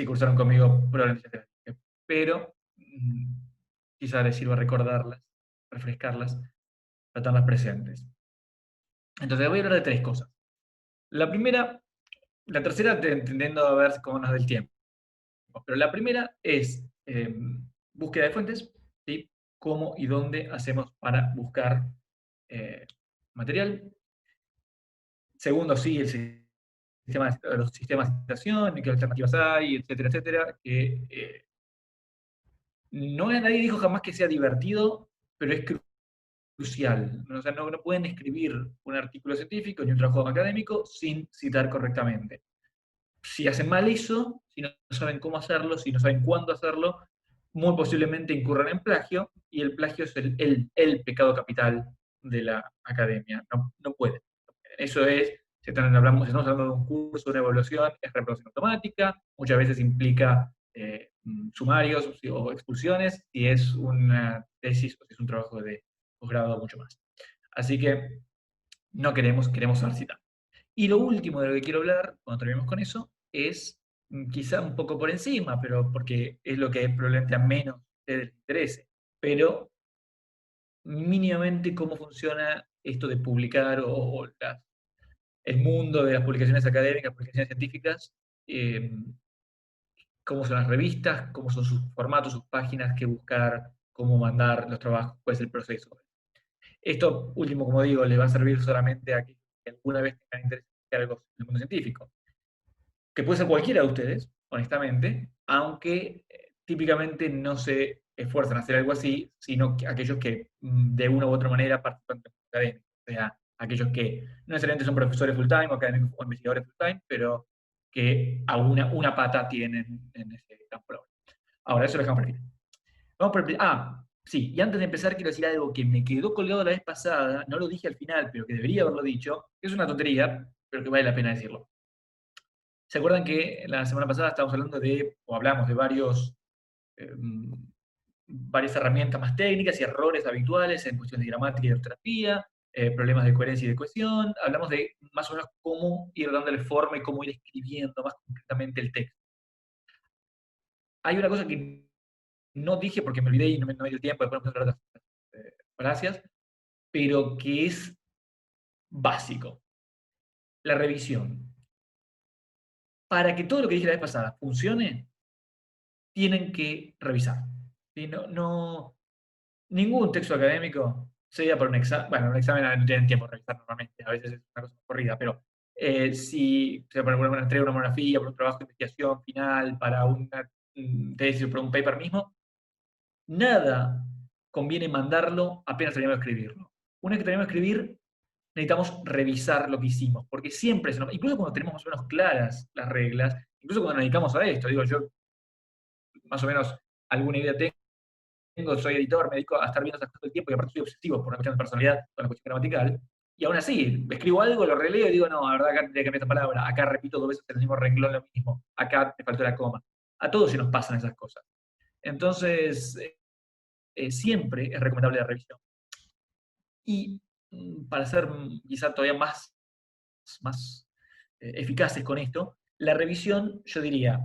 si cursaron conmigo, probablemente ya te las dije, pero quizá les sirva recordarlas, refrescarlas, para tenerlas presentes. Entonces voy a hablar de tres cosas. La primera, la tercera, entendiendo a ver cómo nos da el tiempo. Pero la primera es búsqueda de fuentes, ¿sí? Cómo y dónde hacemos para buscar material. Segundo, sí, los sistemas de citación, y qué alternativas hay, etcétera, etcétera, que nadie dijo jamás que sea divertido, pero es crucial. O sea, no pueden escribir un artículo científico ni un trabajo académico sin citar correctamente. Si hacen mal eso, si no saben cómo hacerlo, si no saben cuándo hacerlo, muy posiblemente incurran en plagio, y el plagio es el pecado capital de la academia. No pueden. Eso es, si estamos hablando de un curso, de una evaluación, es reprobación automática, muchas veces implica sumarios o expulsiones, si es una tesis o si es un trabajo de posgrado, mucho más. Así que no queremos saber citar. Y lo último de lo que quiero hablar, cuando terminemos con eso, es quizá un poco por encima, pero porque es lo que probablemente a menos a ustedes les interese, pero mínimamente cómo funciona esto de publicar el mundo de las publicaciones académicas, publicaciones científicas, eh, cómo son las revistas, cómo son sus formatos, sus páginas, qué buscar, cómo mandar los trabajos, cuál es el proceso. Esto último, como digo, les va a servir solamente a aquellos que alguna vez tengan interés en algo en el mundo científico, que puede ser cualquiera de ustedes, honestamente, aunque típicamente no se esfuerzan a hacer algo así, sino que aquellos que de una u otra manera participan de académicos, o sea, aquellos que no necesariamente son profesores full time o académicos o investigadores full time, pero que a una pata tienen en ese campo. Ahora, eso lo dejamos para el final. Vamos por sí, y antes de empezar quiero decir algo que me quedó colgado la vez pasada, no lo dije al final, pero que debería haberlo dicho, es una tontería, pero que vale la pena decirlo. ¿Se acuerdan que la semana pasada estábamos hablando o hablamos de eh, varias herramientas más técnicas y errores habituales en cuestiones de gramática y de ortografía, problemas de coherencia y de cohesión? Hablamos de más o menos cómo ir dándole forma y cómo ir escribiendo más concretamente el texto. Hay una cosa que no dije porque me olvidé y no me dio tiempo, después me las gracias, pero que es básico, la revisión. Para que todo lo que dije la vez pasada funcione, tienen que revisar. ¿Sí? Ningún texto académico, sea por un examen, bueno, un examen no tienen tiempo de revisar normalmente, a veces es una cosa corrida, pero si se pone una entrega, una monografía, por un trabajo de investigación final, para una tesis o para un paper mismo, nada conviene mandarlo apenas terminamos de escribirlo. Una vez que terminamos de escribir, necesitamos revisar lo que hicimos, porque siempre, incluso cuando tenemos más o menos claras las reglas, incluso cuando nos dedicamos a esto, digo, yo más o menos alguna idea tengo, soy editor, me dedico a estar viendo esas cosas todo el tiempo y aparte soy obsesivo por una cuestión de personalidad, con la cuestión gramatical, y aún así, escribo algo, lo releo y digo, no, la verdad acá tendría que cambiar esta palabra, acá repito dos veces en el mismo renglón lo mismo, acá me faltó la coma. A todos se nos pasan esas cosas. Entonces, siempre es recomendable la revisión. Y para ser quizá todavía más eficaces con esto, la revisión, yo diría,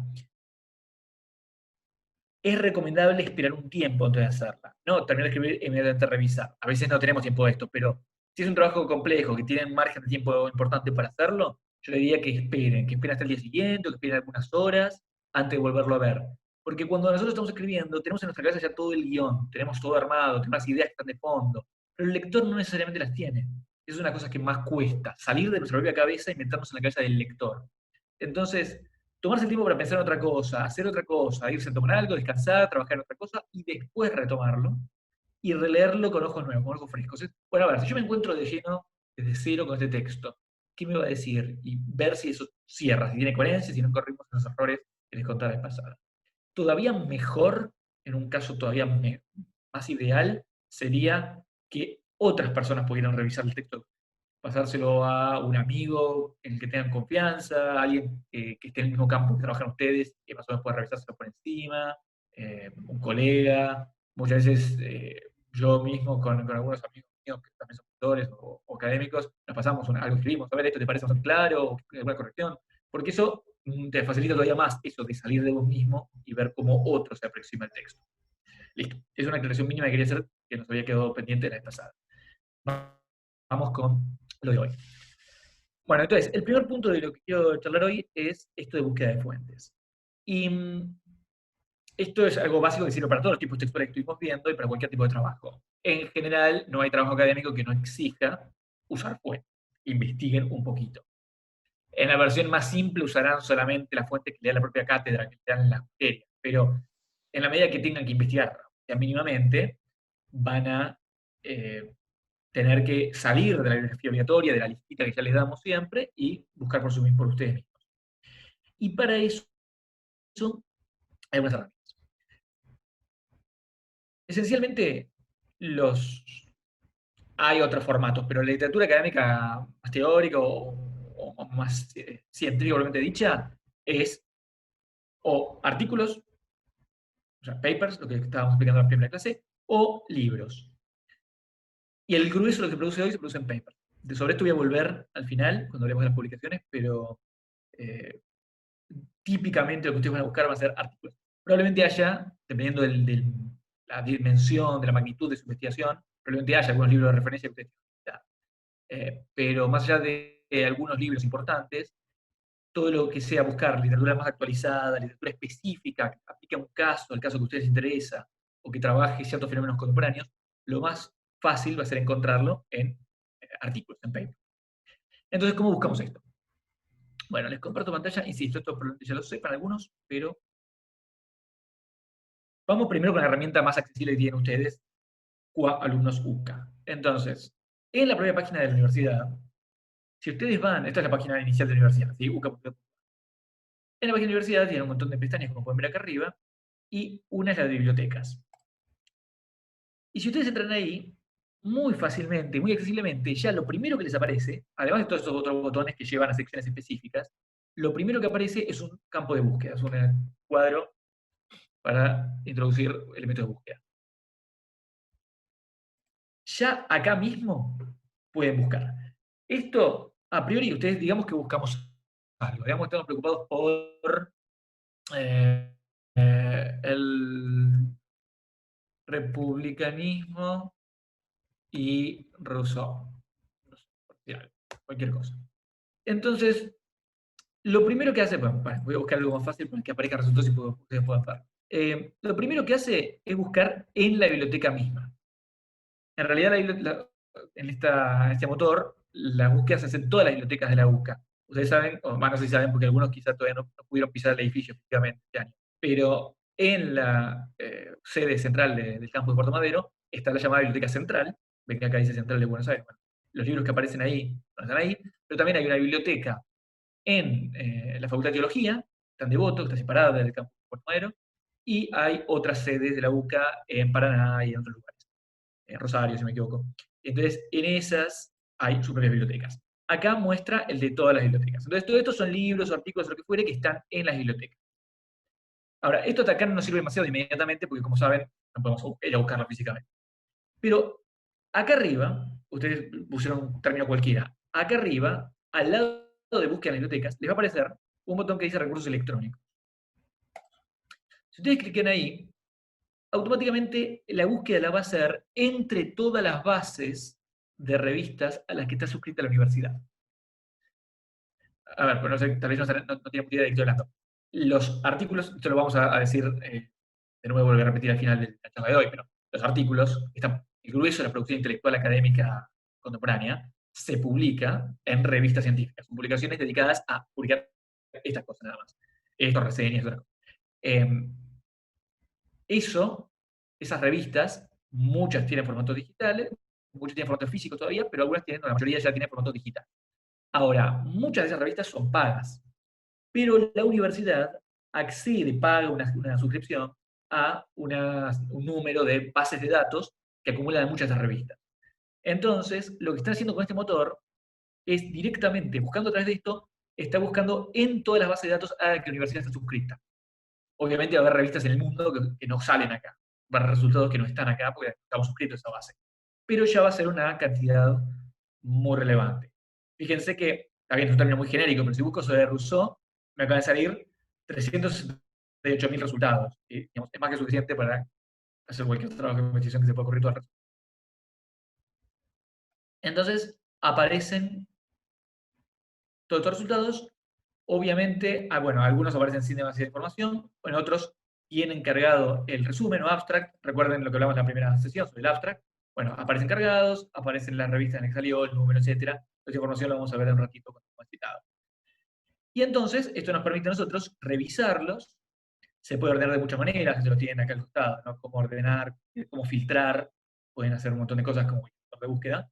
es recomendable esperar un tiempo antes de hacerla. No terminar de escribir e inmediatamente revisar. A veces no tenemos tiempo de esto, pero si es un trabajo complejo, que tiene un margen de tiempo importante para hacerlo, yo le diría que esperen hasta el día siguiente, o que esperen algunas horas antes de volverlo a ver. Porque cuando nosotros estamos escribiendo, tenemos en nuestra cabeza ya todo el guión, tenemos todo armado, tenemos las ideas que están de fondo, pero el lector no necesariamente las tiene. Es una cosa que más cuesta, salir de nuestra propia cabeza y meternos en la cabeza del lector. Entonces, tomarse el tiempo para pensar en otra cosa, hacer otra cosa, irse a tomar algo, descansar, trabajar en otra cosa y después retomarlo y releerlo con ojos nuevos, con ojos frescos. Bueno, a ver, si yo me encuentro de lleno, desde cero con este texto, ¿qué me va a decir? Y ver si eso cierra, si tiene coherencia, si no corrimos los errores que les contaba la vez pasada. Todavía mejor, en un caso todavía más ideal, sería que otras personas pudieran revisar el texto, pasárselo a un amigo en el que tengan confianza, alguien que esté en el mismo campo que trabajan ustedes, que más o menos pueda revisárselo por encima, un colega, muchas veces yo mismo con algunos amigos míos que también son profesores o académicos, nos pasamos algo, escribimos, a ver, esto te parece más claro, alguna corrección, porque eso te facilita todavía más eso de salir de vos mismo y ver cómo otro se aproxima al texto. Listo. Es una aclaración mínima que quería hacer que nos había quedado pendiente la vez pasada. Vamos con lo de hoy. Bueno, entonces, el primer punto de lo que quiero charlar hoy es esto de búsqueda de fuentes. Y esto es algo básico que sirve para todos los tipos textuales que estuvimos viendo y para cualquier tipo de trabajo. En general, no hay trabajo académico que no exija usar fuentes. Investiguen un poquito. En la versión más simple usarán solamente las fuentes que le da la propia cátedra, que le dan en las materias, pero en la medida que tengan que investigar ya mínimamente, van a tener que salir de la bibliografía obligatoria, de la listita que ya les damos siempre, y buscar por ustedes mismos. Y para eso hay algunas herramientas. Esencialmente, hay otros formatos, pero la literatura académica más teórica o más científica, probablemente dicha, es o artículos, o sea, papers, lo que estábamos explicando en la primera clase, o libros. Y el grueso de lo que se produce hoy se produce en papers. Sobre esto voy a volver al final, cuando hablemos de las publicaciones, pero típicamente lo que ustedes van a buscar van a ser artículos. Probablemente haya, dependiendo de la dimensión, de la magnitud de su investigación, probablemente haya algunos libros de referencia que ustedes pero más allá de algunos libros importantes, todo lo que sea buscar literatura más actualizada, literatura específica, que aplique a un caso, al caso que a ustedes les interesa, o que trabaje ciertos fenómenos contemporáneos, lo más fácil va a ser encontrarlo en artículos, en paper. Entonces, ¿cómo buscamos esto? Bueno, les comparto pantalla, insisto, esto probablemente ya lo sepan algunos, pero vamos primero con la herramienta más accesible que tienen ustedes, alumnos UCA. Entonces, en la propia página de la universidad, si ustedes van, esta es la página inicial de la universidad, ¿sí? UCA.edu. En la página de la universidad tiene un montón de pestañas, como pueden ver acá arriba, y una es la de bibliotecas. Y si ustedes entran ahí, muy fácilmente, muy accesiblemente, ya lo primero que les aparece, además de todos esos otros botones que llevan a secciones específicas, lo primero que aparece es un campo de búsqueda, es un cuadro para introducir elementos de búsqueda. Ya acá mismo pueden buscar. Esto, a priori, ustedes digamos que buscamos algo, digamos que estamos preocupados por el republicanismo y Rousseau. Cualquier cosa. Entonces, lo primero que hace, bueno, voy a buscar algo más fácil para que aparezca resultados y ustedes puedan ver. Lo primero que hace es buscar en la biblioteca misma. En realidad, en este motor, las búsquedas se hacen en todas las bibliotecas de la UCA. Ustedes saben, o más no sé si saben, porque algunos quizás todavía no pudieron pisar el edificio efectivamente este año, pero en la sede central del campus de Puerto Madero está la llamada Biblioteca Central, ven que acá dice Central de Buenos Aires, bueno, los libros que aparecen ahí están ahí, pero también hay una biblioteca en la Facultad de Teología, están Devoto, que está separada del campus de Puerto Madero, y hay otras sedes de la UCA en Paraná y en otros lugares. En Rosario, si no me equivoco. Entonces, en esas hay sus propias bibliotecas. Acá muestra el de todas las bibliotecas. Entonces, todo esto son libros, artículos, lo que fuere, que están en las bibliotecas. Ahora, esto de acá no nos sirve demasiado inmediatamente, porque como saben, no podemos ir a buscarlo físicamente. Pero acá arriba, ustedes pusieron un término cualquiera, acá arriba, al lado de búsqueda en las bibliotecas, les va a aparecer un botón que dice recursos electrónicos. Si ustedes clican ahí, automáticamente la búsqueda la va a hacer entre todas las bases de revistas a las que está suscrita la universidad. A ver, pues no sé, tal vez no tiene idea de qué estoy hablando. Los artículos, esto lo vamos a decir, de nuevo voy a repetir al final de la charla de hoy, pero los artículos, el grueso de la producción intelectual académica contemporánea, se publica en revistas científicas, son publicaciones dedicadas a publicar estas cosas nada más. Estas reseñas, otra cosa. Esas revistas, muchas tienen formatos digitales, muchas tienen formato físico todavía, pero algunas tienen, la mayoría ya tienen formato digital. Ahora, muchas de esas revistas son pagas, pero la universidad paga una suscripción a un número de bases de datos que acumulan muchas de esas revistas. Entonces, lo que está haciendo con este motor es directamente, buscando a través de esto, está buscando en todas las bases de datos a las que la universidad está suscrita. Obviamente va a haber revistas en el mundo que no salen acá, va a haber resultados que no están acá porque estamos suscritos a esa base. Pero ya va a ser una cantidad muy relevante. Fíjense que, está bien, es un término muy genérico, pero si busco sobre Rousseau, me acaban de salir 368.000 resultados. Y, digamos, es más que suficiente para hacer cualquier trabajo de investigación que se pueda ocurrir todo el resto. Entonces, aparecen todos estos resultados. Obviamente, bueno, algunos aparecen sin demasiada información, en otros tienen cargado el resumen o abstract. Recuerden lo que hablamos en la primera sesión sobre el abstract. Bueno, aparecen cargados, aparecen las revistas en la que salió, el número, etc. Esa información la vamos a ver en un ratito cuando hemos citado. Y entonces, esto nos permite a nosotros revisarlos. Se puede ordenar de muchas maneras, se lo tienen acá al costado, ¿no? Cómo ordenar, cómo filtrar, pueden hacer un montón de cosas como el de búsqueda.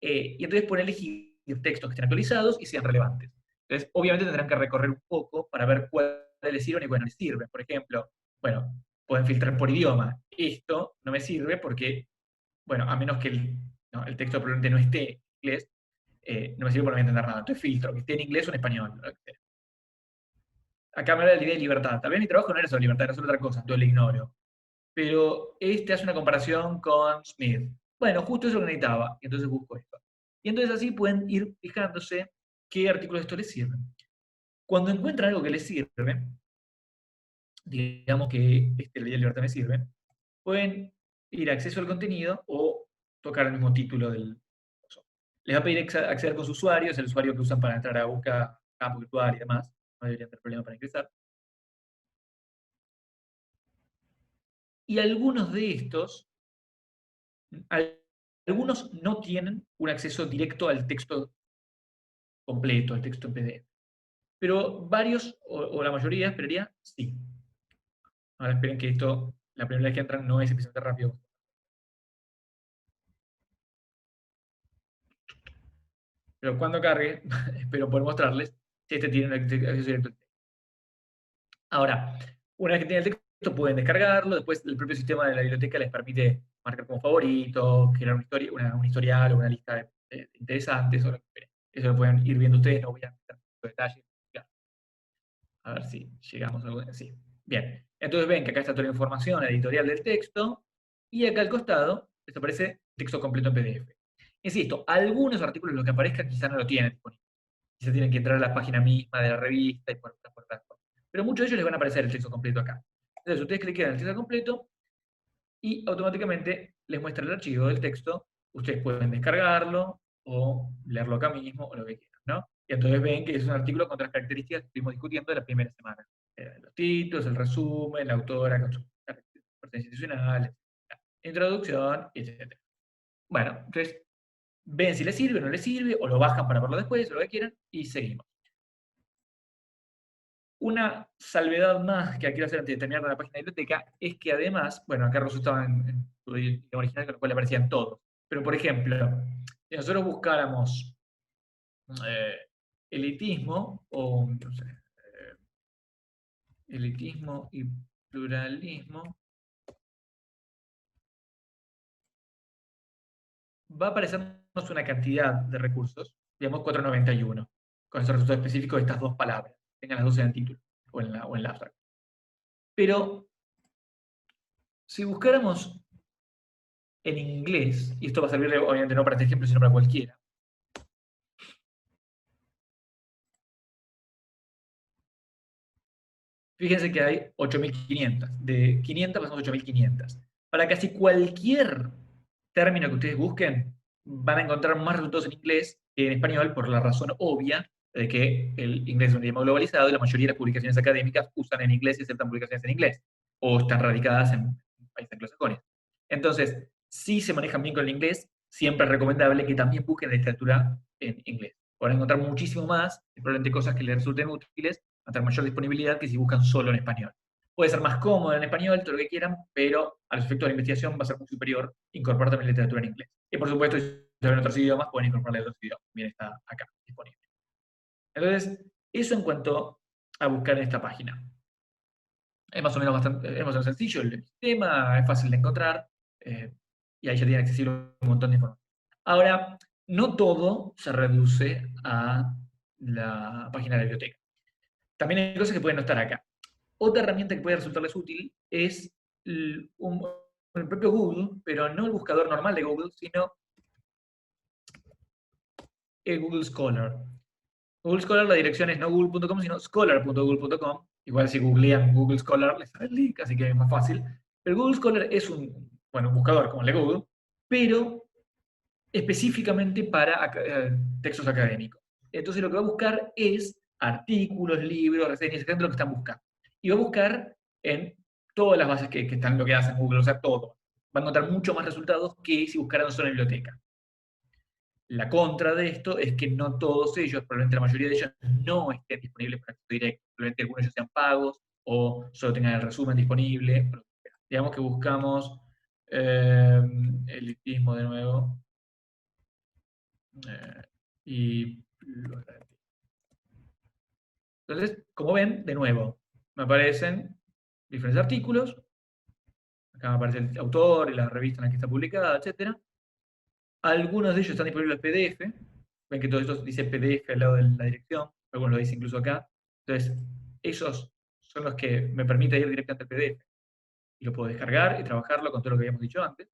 Y entonces pueden elegir textos que estén actualizados y sean relevantes. Entonces, obviamente tendrán que recorrer un poco para ver cuáles les sirven y cuáles no les sirven. Por ejemplo, bueno, pueden filtrar por idioma. Esto no me sirve porque, bueno, a menos que el texto probablemente no esté en inglés, no me sirve porque no voy a entender nada. Entonces filtro, que esté en inglés o en español. Acá me habla de la idea de libertad. Tal vez mi trabajo no era sobre libertad, era sobre otra cosa, entonces lo ignoro. Pero este hace una comparación con Smith. Bueno, justo eso lo necesitaba, y entonces busco esto. Y entonces así pueden ir fijándose qué artículos de esto les sirven. Cuando encuentran algo que les sirve, digamos que la idea de libertad me sirve, pueden ir a acceso al contenido o tocar el mismo título del curso. Les va a pedir acceder con su usuario, es el usuario que usan para entrar a buscar campo virtual y demás. No deberían tener problema para ingresar. Y algunos de estos, algunos no tienen un acceso directo al texto completo, al texto en PDF. Pero varios, o la mayoría, esperaría, sí. Ahora esperen que esto, la primera vez que entran, no es especialmente rápido. Pero cuando cargue, espero poder mostrarles si este tiene un acceso directo. Ahora, una vez que tienen el texto, pueden descargarlo. Después, el propio sistema de la biblioteca les permite marcar como favorito, crear un historial o una lista de interesantes. O lo que quieran. Eso lo pueden ir viendo ustedes, no voy a meter mucho detalle. A ver si llegamos a algo. Sí. Bien. Entonces ven que acá está toda la información editorial del texto y acá al costado les aparece texto completo en PDF. Insisto, algunos artículos lo que aparezcan quizás no lo tienen disponible. Quizás tienen que entrar a la página misma de la revista y por pero muchos de ellos les van a aparecer el texto completo acá. Entonces ustedes cliquen en el texto completo y automáticamente les muestra el archivo del texto. Ustedes pueden descargarlo o leerlo acá mismo o lo que quieran, ¿no? Y entonces ven que es un artículo con las características que estuvimos discutiendo de la primera semana. Los títulos, el resumen, la autora, con sus características institucionales, introducción, etc. Bueno, entonces ven si les sirve o no les sirve, o lo bajan para verlo después, o lo que quieran, y seguimos. Una salvedad más que quiero hacer antes de terminar con la página de biblioteca es que además, bueno, acá resultaba en su idioma original, con lo cual aparecían todos. Pero, por ejemplo, si nosotros buscáramos eh, elitismo, o no sé, elitismo y pluralismo, va a aparecernos una cantidad de recursos, digamos 491, con esos resultados específicos de estas dos palabras, tengan las dos en el título o en la abstract. Pero si buscáramos en inglés, y esto va a servir obviamente no para este ejemplo, sino para cualquiera, fíjense que hay 8.500. De 500 pasamos a 8.500. Para casi cualquier término que ustedes busquen, van a encontrar más resultados en inglés que en español, por la razón obvia de que el inglés es un idioma globalizado y la mayoría de las publicaciones académicas usan en inglés y aceptan publicaciones en inglés, o están radicadas en países anglosajones. Entonces, si se manejan bien con el inglés, siempre es recomendable que también busquen literatura en inglés. Van a encontrar muchísimo más, probablemente cosas que les resulten útiles, a tener mayor disponibilidad que si buscan solo en español. Puede ser más cómodo en español, todo lo que quieran, pero a los efectos de la investigación va a ser muy superior incorporar también literatura en inglés. Y por supuesto, si saben otros idiomas, pueden incorporar otros idiomas. También está acá disponible. Entonces, eso en cuanto a buscar en esta página. Es más o menos sencillo el sistema, es fácil de encontrar, y ahí ya tiene accesible un montón de información. Ahora, no todo se reduce a la página de la biblioteca. También hay cosas que pueden no estar acá. Otra herramienta que puede resultarles útil es el propio Google, pero no el buscador normal de Google, sino el Google Scholar. Google Scholar, la dirección es no google.com, sino scholar.google.com. Igual si googlean Google Scholar, les sale el link, así que es más fácil. Pero Google Scholar es bueno, un buscador como el de Google, pero específicamente para textos académicos. Entonces lo que va a buscar es artículos, libros, reseñas, etc., lo que están buscando. Y va a buscar en todas las bases que están bloqueadas en Google, o sea, todo. Va a encontrar mucho más resultados que si buscaran solo en biblioteca. La contra de esto es que no todos ellos, probablemente la mayoría de ellos, no estén disponibles para acceso directo. Probablemente algunos de ellos sean pagos o solo tengan el resumen disponible. Digamos que buscamos elitismo de nuevo. Y entonces, como ven, de nuevo, me aparecen diferentes artículos. Acá me aparece el autor y la revista en la que está publicada, etc. Algunos de ellos están disponibles en PDF. Ven que todo esto dice PDF al lado de la dirección. Algunos lo dicen incluso acá. Entonces, esos son los que me permiten ir directamente al PDF. Y lo puedo descargar y trabajarlo con todo lo que habíamos dicho antes.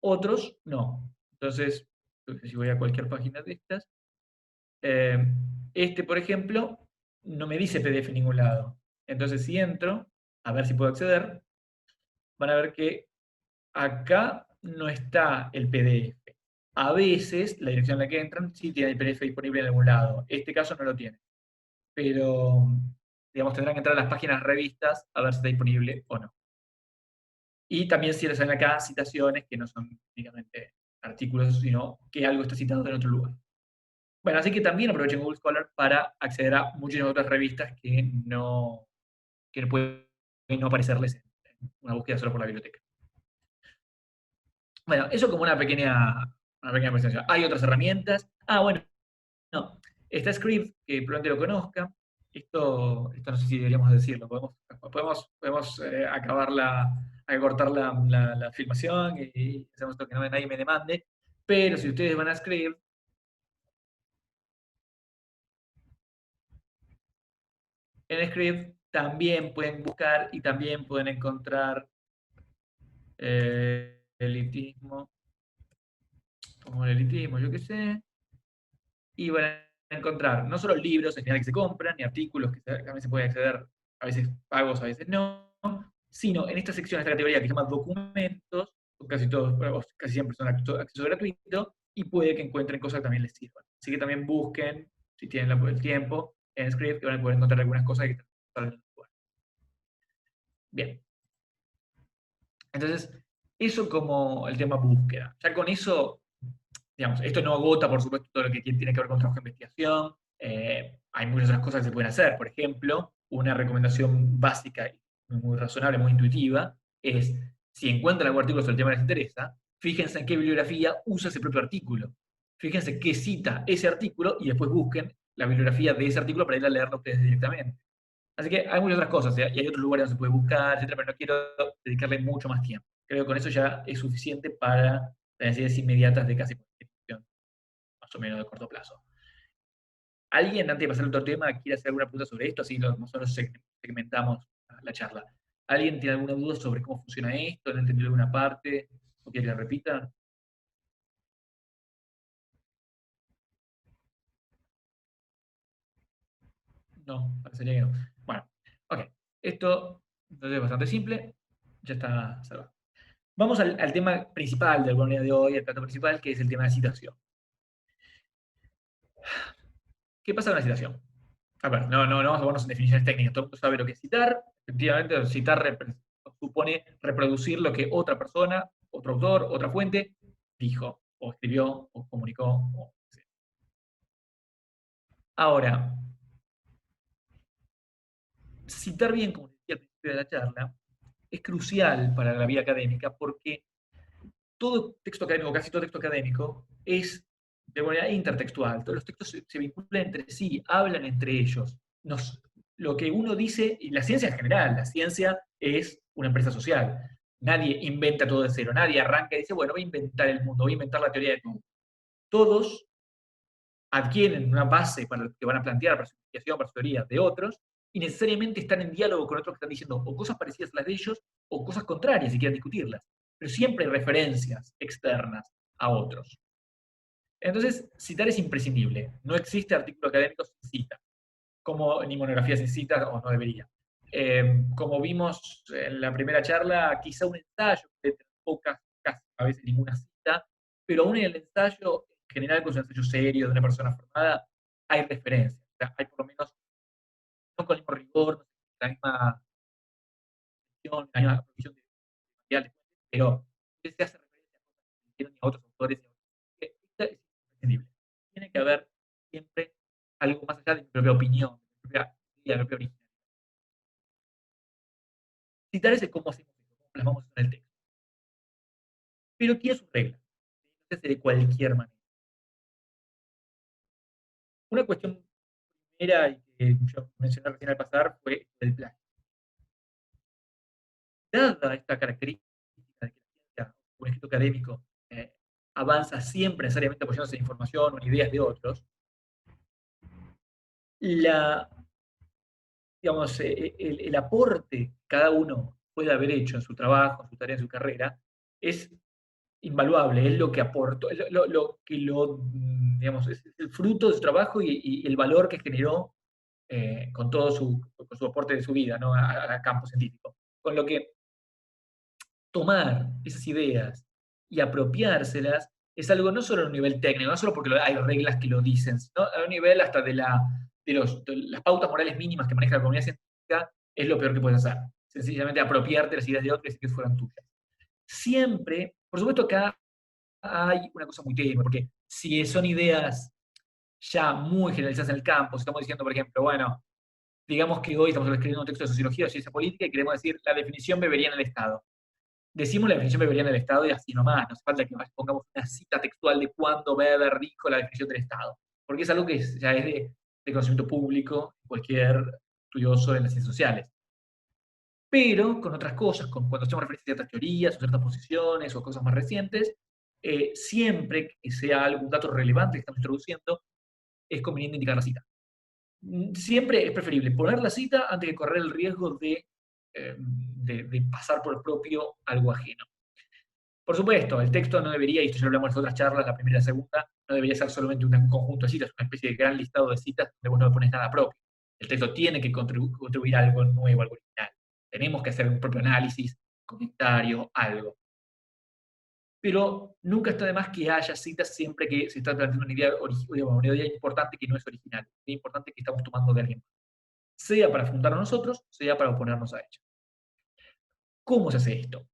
Otros, no. Entonces, si voy a cualquier página de estas, este, por ejemplo, no me dice PDF en ningún lado. Entonces, si entro, a ver si puedo acceder, van a ver que acá no está el PDF. A veces, la dirección en la que entran sí tiene el PDF disponible en algún lado. Este caso no lo tiene. Pero, digamos, tendrán que entrar a las páginas revistas a ver si está disponible o no. Y también si les salen acá citaciones que no son únicamente artículos, sino que algo está citado en otro lugar. Bueno, así que también aprovechen Google Scholar para acceder a muchísimas otras revistas que no pueden no aparecerles en una búsqueda solo por la biblioteca. Bueno, eso como una pequeña presentación. Hay otras herramientas. Ah, bueno, no. Está Script, que probablemente lo conozca. Esto no sé si deberíamos decirlo. Podemos cortar la filmación y hacemos esto que nadie me demande. Pero si ustedes van a Script, en Script también pueden buscar y también pueden encontrar elitismo, como el elitismo, yo qué sé, y van a encontrar no solo libros en general que se compran, ni artículos que también se puede acceder, a veces pagos, a veces no, sino en esta sección, esta categoría que se llama documentos, casi todos, casi siempre son acceso gratuito, y puede que encuentren cosas que también les sirvan. Así que también busquen, si tienen el tiempo, en Script, que van a poder encontrar algunas cosas que están en el lugar. Bien. Entonces, eso como el tema búsqueda. Ya con eso, digamos, esto no agota, por supuesto, todo lo que tiene que ver con trabajo de investigación. Hay muchas otras cosas que se pueden hacer. Por ejemplo, una recomendación básica y muy razonable, muy intuitiva, es, si encuentran algún artículo sobre el tema que les interesa, fíjense en qué bibliografía usa ese propio artículo. Fíjense qué cita ese artículo y después busquen la bibliografía de ese artículo para ir a leerlo ustedes directamente. Así que hay muchas otras cosas, y hay otros lugares donde se puede buscar, etcétera, pero no quiero dedicarle mucho más tiempo. Creo que con eso ya es suficiente para las necesidades inmediatas de casi cualquier institución, más o menos de corto plazo. ¿Alguien, antes de pasar al otro tema, quiere hacer alguna pregunta sobre esto? Así nosotros segmentamos la charla. ¿Alguien tiene alguna duda sobre cómo funciona esto? ¿No entendió alguna parte? ¿O quiere que la repita? No, parecería que no. Bueno, ok. Esto entonces es bastante simple. Ya está salvado. Vamos al tema principal del webinar de hoy, el plato principal, que es el tema de citación. ¿Qué pasa con la citación? A ver, no vamos a ponernos en definiciones técnicas. Todo el mundo sabe lo que es citar. Efectivamente, citar supone reproducir lo que otra persona, otro autor, otra fuente dijo, o escribió, o comunicó. Ahora, citar bien, como decía al principio de la charla, es crucial para la vida académica porque todo texto académico, casi todo texto académico, es de manera intertextual. Todos los textos se vinculan entre sí, hablan entre ellos. Lo que uno dice, y la ciencia en general, la ciencia es una empresa social. Nadie inventa todo de cero, nadie arranca y dice, bueno, voy a inventar el mundo, voy a inventar la teoría de todo. Todos adquieren una base para lo que van a plantear, para su investigación, para su teoría de otros, y necesariamente están en diálogo con otros que están diciendo o cosas parecidas a las de ellos, o cosas contrarias y quieren discutirlas. Pero siempre hay referencias externas a otros. Entonces, citar es imprescindible. No existe artículo académico sin cita, como ni monografía sin cita, o no debería. Como vimos en la primera charla, quizá un ensayo de pocas, casi a veces ninguna cita, pero aún en el ensayo, en general, con un ensayo serio de una persona formada, hay referencias. O sea, hay por lo menos, no con el mismo rigor, la misma la misma provisión de materiales, pero se hace referencia a cosas que se hicieron y a otros autores. Esto es imprescindible. Tiene que haber siempre algo más allá de mi propia opinión, de mi propia idea, de mi propia originalidad. Citar ese cómo hacemos eso, cómo plasmamos eso en el texto. Pero tiene sus reglas. No se hace de cualquier manera. Una cuestión primera y que yo mencioné recién al pasar fue el plagio. Dada esta característica de que la ciencia o un escrito académico avanza siempre necesariamente apoyándose en información o en ideas de otros, la, digamos, el aporte que cada uno puede haber hecho en su trabajo, en su tarea, en su carrera, es invaluable, es lo que aportó, digamos, es el fruto de su trabajo y el valor que generó con su aporte de su vida, ¿no? Al campo científico. Con lo que tomar esas ideas y apropiárselas es algo no solo a un nivel técnico, no solo porque hay reglas que lo dicen, sino a un nivel hasta de las pautas morales mínimas que maneja la comunidad científica, es lo peor que puedes hacer. Sencillamente apropiarte las ideas de otros y que fueran tuyas. Siempre, por supuesto, acá hay una cosa muy tenue, porque si son ideas ya muy generalizadas en el campo, si estamos diciendo, por ejemplo, bueno, digamos que hoy estamos escribiendo un texto de sociología o ciencia política y queremos decir la definición bebería en el Estado. Decimos la definición beberiana del Estado y así nomás, no hace falta que pongamos una cita textual de cuándo Weber dijo la definición del Estado, porque es algo que ya es de conocimiento público, cualquier estudioso en las ciencias sociales. Pero con otras cosas, cuando hacemos referencia a ciertas teorías o ciertas posiciones o cosas más recientes, siempre que sea algún dato relevante que estamos introduciendo, es conveniente indicar la cita. Siempre es preferible poner la cita antes que correr el riesgo de pasar por el propio algo ajeno. Por supuesto, el texto no debería, y esto ya lo hablamos en otras charlas, la primera y la segunda, no debería ser solamente un conjunto de citas, una especie de gran listado de citas donde vos no le pones nada propio. El texto tiene que contribuir algo nuevo, algo original. Tenemos que hacer un propio análisis, comentario, algo. Pero nunca está de más que haya citas siempre que se está planteando una idea importante que no es original, una idea importante que estamos tomando de alguien más. Sea para fundarnos nosotros, sea para oponernos a ella. ¿Cómo se hace esto?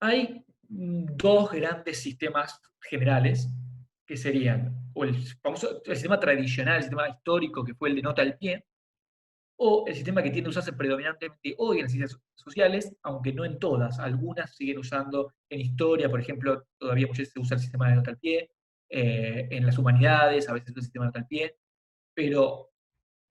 Hay dos grandes sistemas generales que serían o el sistema tradicional, el sistema histórico que fue el de nota al pie, o el sistema que tiende a usarse predominantemente hoy en las ciencias sociales, aunque no en todas. Algunas siguen usando en historia, por ejemplo, todavía muchas veces se usa el sistema de nota al pie, en las humanidades a veces se usa el sistema de nota al pie, pero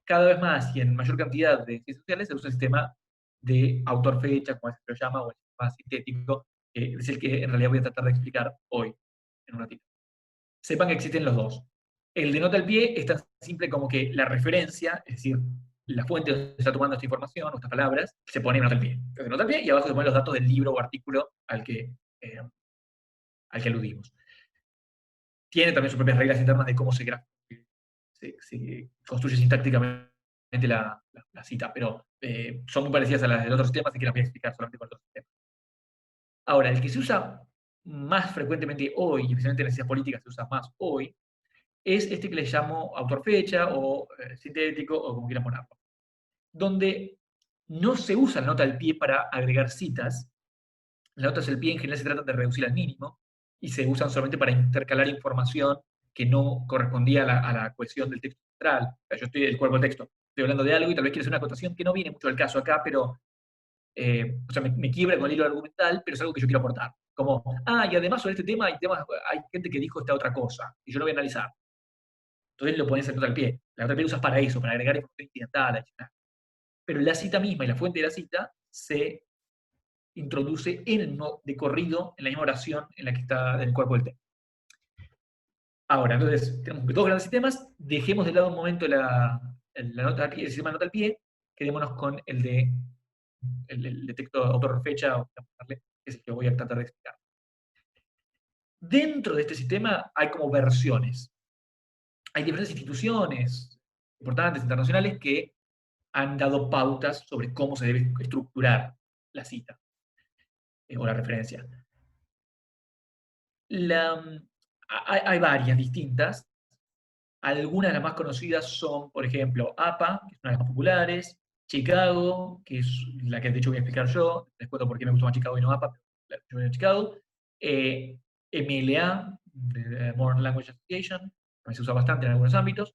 cada vez más y en mayor cantidad de ciencias sociales se usa el sistema de autor-fecha, como se lo llama, o el sistema sintético, que es el que en realidad voy a tratar de explicar hoy, en un ratito. Sepan que existen los dos. El de nota al pie es tan simple como que la referencia, es decir, la fuente donde se está tomando esta información o estas palabras, se pone en nota al pie. Entonces, nota al pie y abajo se ponen los datos del libro o artículo al que aludimos. Tiene también sus propias reglas internas de cómo se construye sintácticamente la cita, pero son muy parecidas a las del otro sistema, así que las voy a explicar solamente con el otro sistema. Ahora, el que se usa más frecuentemente hoy, y especialmente en las ciencias políticas se usa más hoy, es este que le llamo autor-fecha o sintético o como quieran ponerlo, donde no se usa la nota al pie para agregar citas. Las notas al pie en general se tratan de reducir al mínimo y se usan solamente para intercalar información que no correspondía a la cohesión del texto central. O sea, yo estoy del cuerpo del texto, estoy hablando de algo y tal vez quieres una acotación que no viene mucho al caso acá, pero o sea, me quiebra con el hilo argumental, pero es algo que yo quiero aportar. Como, y además sobre este tema hay gente que dijo esta otra cosa, y yo lo voy a analizar. Entonces lo pones en nota al pie. La nota al pie usas para eso, para agregar información incidental, adicional. Pero la cita misma y la fuente de la cita se introduce de corrido en la misma oración en la que está en el cuerpo del texto. Ahora, entonces, tenemos dos grandes sistemas. Dejemos de lado un momento el sistema de nota al pie, quedémonos con el de texto autor-fecha, que es el que voy a tratar de explicar. Dentro de este sistema hay como versiones. Hay diferentes instituciones importantes, internacionales, que han dado pautas sobre cómo se debe estructurar la cita o la referencia. Hay varias distintas. Algunas de las más conocidas son, por ejemplo, APA, que es una de las más populares, Chicago, que es la que de hecho voy a explicar yo, les cuento por qué me gusta más Chicago y no APA, pero yo voy a Chicago. MLA, de Modern Language Association, también se usa bastante en algunos ámbitos.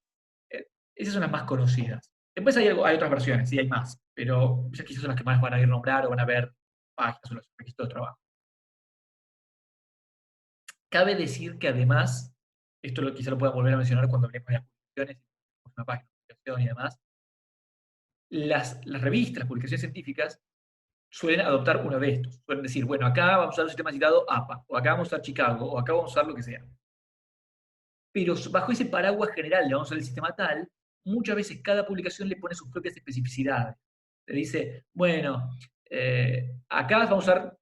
Eh, Esas son las más conocidas. Después hay otras versiones, sí, hay más, pero esas quizás son las que más van a ir a nombrar o van a ver páginas o los requisitos de trabajo. Cabe decir que además, esto quizá lo pueda volver a mencionar cuando hablemos de las publicaciones, una página de publicación y demás, las revistas, las publicaciones científicas, suelen adoptar uno de estos. Suelen decir, bueno, acá vamos a usar un sistema citado APA, o acá vamos a usar Chicago, o acá vamos a usar lo que sea. Pero bajo ese paraguas general, le vamos a usar el sistema tal, muchas veces cada publicación le pone sus propias especificidades. Le dice, bueno, acá vamos a usar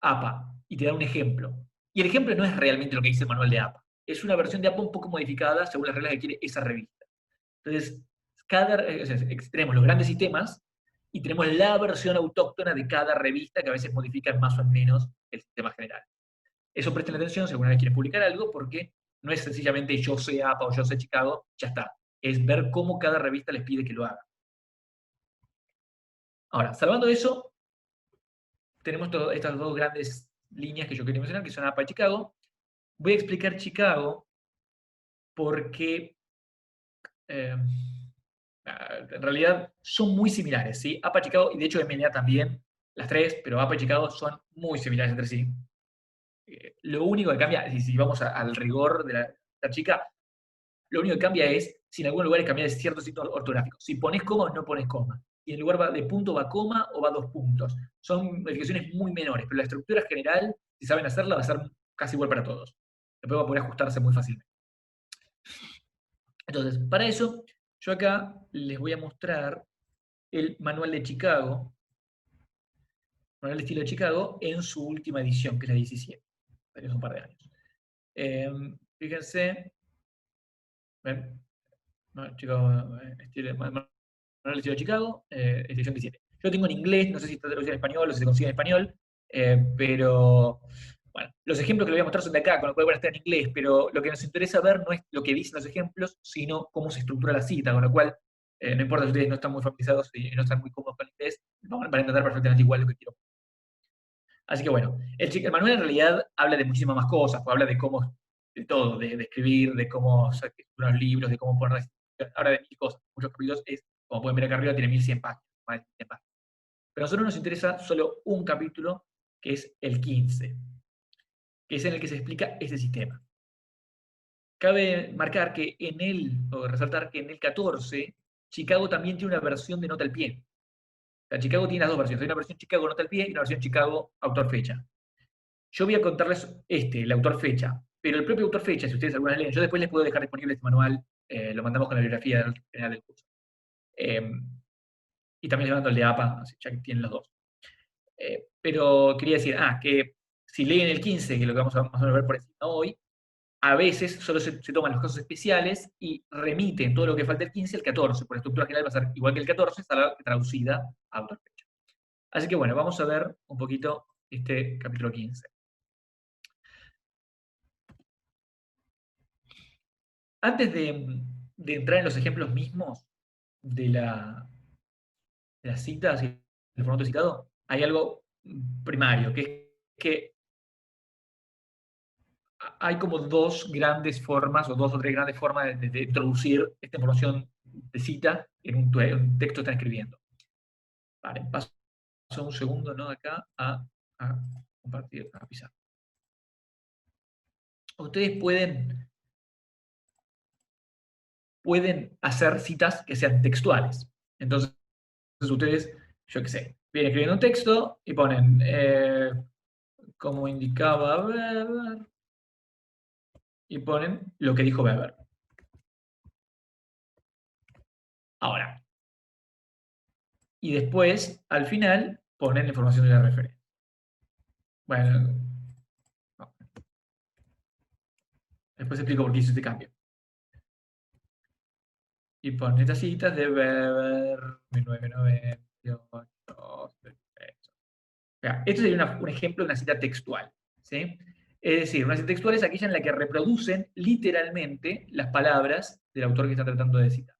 APA, y te da un ejemplo. Y el ejemplo no es realmente lo que dice el manual de APA. Es una versión de APA un poco modificada según las reglas que quiere esa revista. Entonces, tenemos los grandes sistemas y tenemos la versión autóctona de cada revista que a veces modifican más o menos el sistema general. Eso presten atención si alguna vez quieren publicar algo, porque no es sencillamente yo sé APA o yo sé Chicago, ya está. Es ver cómo cada revista les pide que lo haga. Ahora, salvando eso, tenemos estas dos grandes líneas que yo quería mencionar, que son APA y Chicago. Voy a explicar Chicago porque en realidad son muy similares, ¿sí? APA, Chicago y de hecho MLA también, las tres, pero APA y Chicago son muy similares entre sí. Lo único que cambia, si vamos al rigor de la chica, lo único que cambia es si en algunos lugares cambia ciertos signos ortográficos. Si pones coma o no pones coma. Y en lugar de punto va coma o va dos puntos. Son modificaciones muy menores, pero la estructura general, si saben hacerla, va a ser casi igual para todos. Después va a poder ajustarse muy fácilmente. Entonces, para eso, yo acá les voy a mostrar el manual de Chicago, manual de estilo de Chicago, en su última edición, que es la 17, hace un par de años. Fíjense, ven, Chicago, manual de estilo de Chicago, edición 17. Yo tengo en inglés, no sé si está traducido en español o si se consigue en español, pero bueno, los ejemplos que les voy a mostrar son de acá, con lo cual van a estar en inglés, pero lo que nos interesa ver no es lo que dicen los ejemplos, sino cómo se estructura la cita, con lo cual no importa si ustedes no están muy familiarizados y no están muy cómodos con el inglés, van a entender perfectamente igual lo que quiero. Así que bueno, el manual en realidad habla de muchísimas más cosas, pues habla de cómo, de todo, de escribir, de cómo escribir los libros, de cómo poner, habla de mil cosas, muchos capítulos, como pueden ver acá arriba, tiene 1100 páginas, más de 1100 páginas. Pero a nosotros nos interesa solo un capítulo, que es el 15, que es en el que se explica este sistema. Cabe marcar que en él, o resaltar que en el 14, Chicago también tiene una versión de nota al pie. O sea, Chicago tiene las dos versiones. Hay una versión Chicago nota al pie y una versión Chicago autor fecha. Yo voy a contarles el autor fecha, pero el propio autor fecha, si ustedes alguna vez leen, yo después les puedo dejar disponible este manual, lo mandamos con la bibliografía general del curso. Y también les mando el de APA, ya que tienen los dos. Pero quería decir, que si leen el 15, que es lo que vamos a más o menos ver por encima hoy, a veces solo se toman los casos especiales y remiten todo lo que falta el 15 al 14, por la estructura general va a ser igual que el 14, estará traducida a autor fecha. Así que bueno, vamos a ver un poquito este capítulo 15. Antes de entrar en los ejemplos mismos de, de las citas y el formato citado, hay algo primario, que es que hay como dos grandes formas, o dos o tres grandes formas de introducir esta información de cita en un texto que están escribiendo. Vale, paso un segundo, ¿no? Acá a compartir, a pisar. Ustedes pueden hacer citas que sean textuales. Entonces, ustedes, yo qué sé, vienen escribiendo un texto y ponen, como indicaba Weber, y ponen lo que dijo Weber. Ahora, y después, al final, ponen la información de la referencia. Bueno, no. Después explico por qué hice este cambio. Y pone estas citas de Weber, 1998. Perfecto. Esto sería un ejemplo de una cita textual. ¿Sí? Es decir, una cita textual es aquella en la que reproducen literalmente las palabras del autor que está tratando de citar.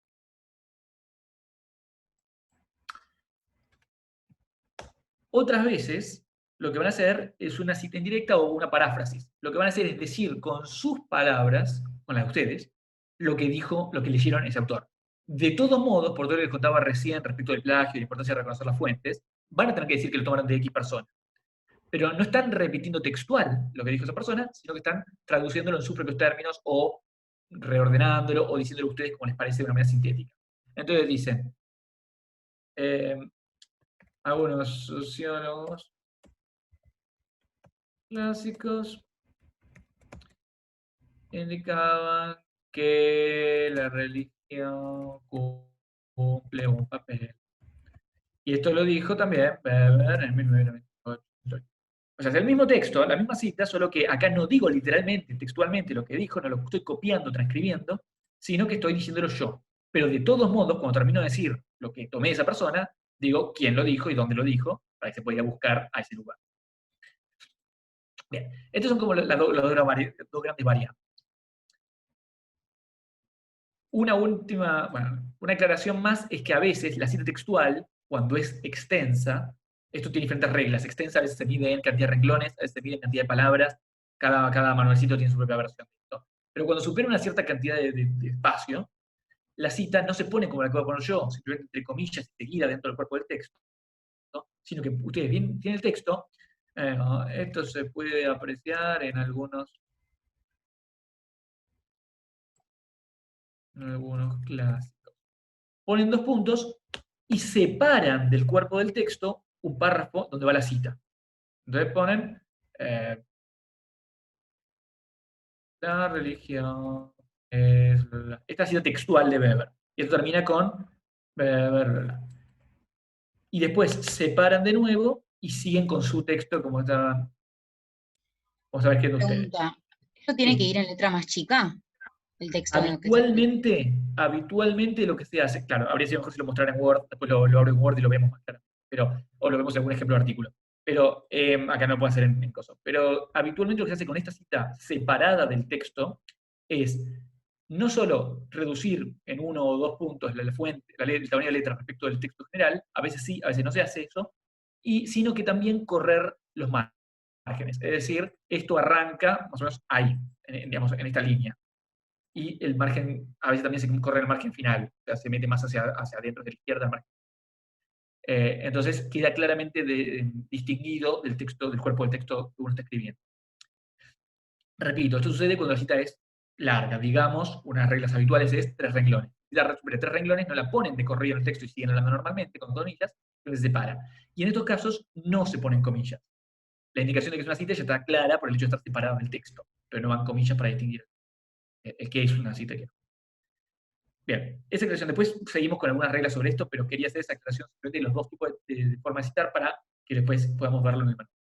Otras veces, lo que van a hacer es una cita indirecta o una paráfrasis. Lo que van a hacer es decir con sus palabras, con las de ustedes, lo que dijo, lo que leyeron ese autor. De todos modos, por todo lo que contaba recién respecto del plagio y la importancia de reconocer las fuentes, van a tener que decir que lo tomaron de X persona. Pero no están repitiendo textual lo que dijo esa persona, sino que están traduciéndolo en sus propios términos o reordenándolo o diciéndolo a ustedes como les parece de una manera sintética. Entonces dicen, eh, algunos sociólogos clásicos indicaban que la religión cumple un papel. Y esto lo dijo también Weber en 1998. O sea, es el mismo texto, la misma cita, solo que acá no digo literalmente, textualmente lo que dijo, no lo estoy copiando, transcribiendo, sino que estoy diciéndolo yo. Pero de todos modos, cuando termino de decir lo que tomé de esa persona, digo quién lo dijo y dónde lo dijo, para que se pueda ir a buscar a ese lugar. Bien, estas son como las dos grandes variantes. Una última, bueno, una aclaración más es que a veces la cita textual, cuando es extensa, esto tiene diferentes reglas. Extensa a veces se mide en cantidad de renglones, a veces se mide en cantidad de palabras, cada manualcito tiene su propia versión de esto. Pero cuando supera una cierta cantidad de espacio, la cita no se pone como la que voy a poner yo, simplemente entre comillas y seguida dentro del cuerpo del texto, ¿no? Sino que ustedes tienen el texto, esto se puede apreciar en algunos clásicos. Ponen dos puntos y separan del cuerpo del texto un párrafo donde va la cita. Entonces ponen la religión es esta cita textual de Weber. Y esto termina con Weber. Y después separan de nuevo y siguen con su texto como estaban escribiendo ustedes. Pregunta, ¿eso tiene que Sí. ir en letra más chica? El texto en lo que se escribe. Habitualmente lo que se hace, claro, habría sido mejor si lo mostrara en Word, después lo abro en Word y lo vemos más claro, o lo vemos en algún ejemplo de artículo. Pero acá no puede hacer en coso. Pero habitualmente lo que se hace con esta cita separada del texto es no solo reducir en uno o dos puntos la fuente, el tamaño de letra respecto del texto general, a veces sí, a veces no se hace eso, sino que también correr los márgenes. Es decir, esto arranca más o menos ahí, digamos, en esta línea y el margen, a veces también se corre el margen final, o sea, se mete más hacia adentro de la izquierda el margen. Entonces queda claramente distinguido del texto, del cuerpo del texto que uno está escribiendo. Repito, esto sucede cuando la cita es larga, digamos, unas reglas habituales es 3 renglones. Si la supera 3 renglones, no la ponen de corrido en el texto y siguen hablando normalmente con comillas, pero se separa. Y en estos casos no se ponen comillas. La indicación de que es una cita ya está clara por el hecho de estar separado del texto, pero no van comillas para distinguir el que es una cita y que no. Bien, esa aclaración. Después seguimos con algunas reglas sobre esto, pero quería hacer esa aclaración sobre los dos tipos de forma de citar para que después podamos verlo en el manual.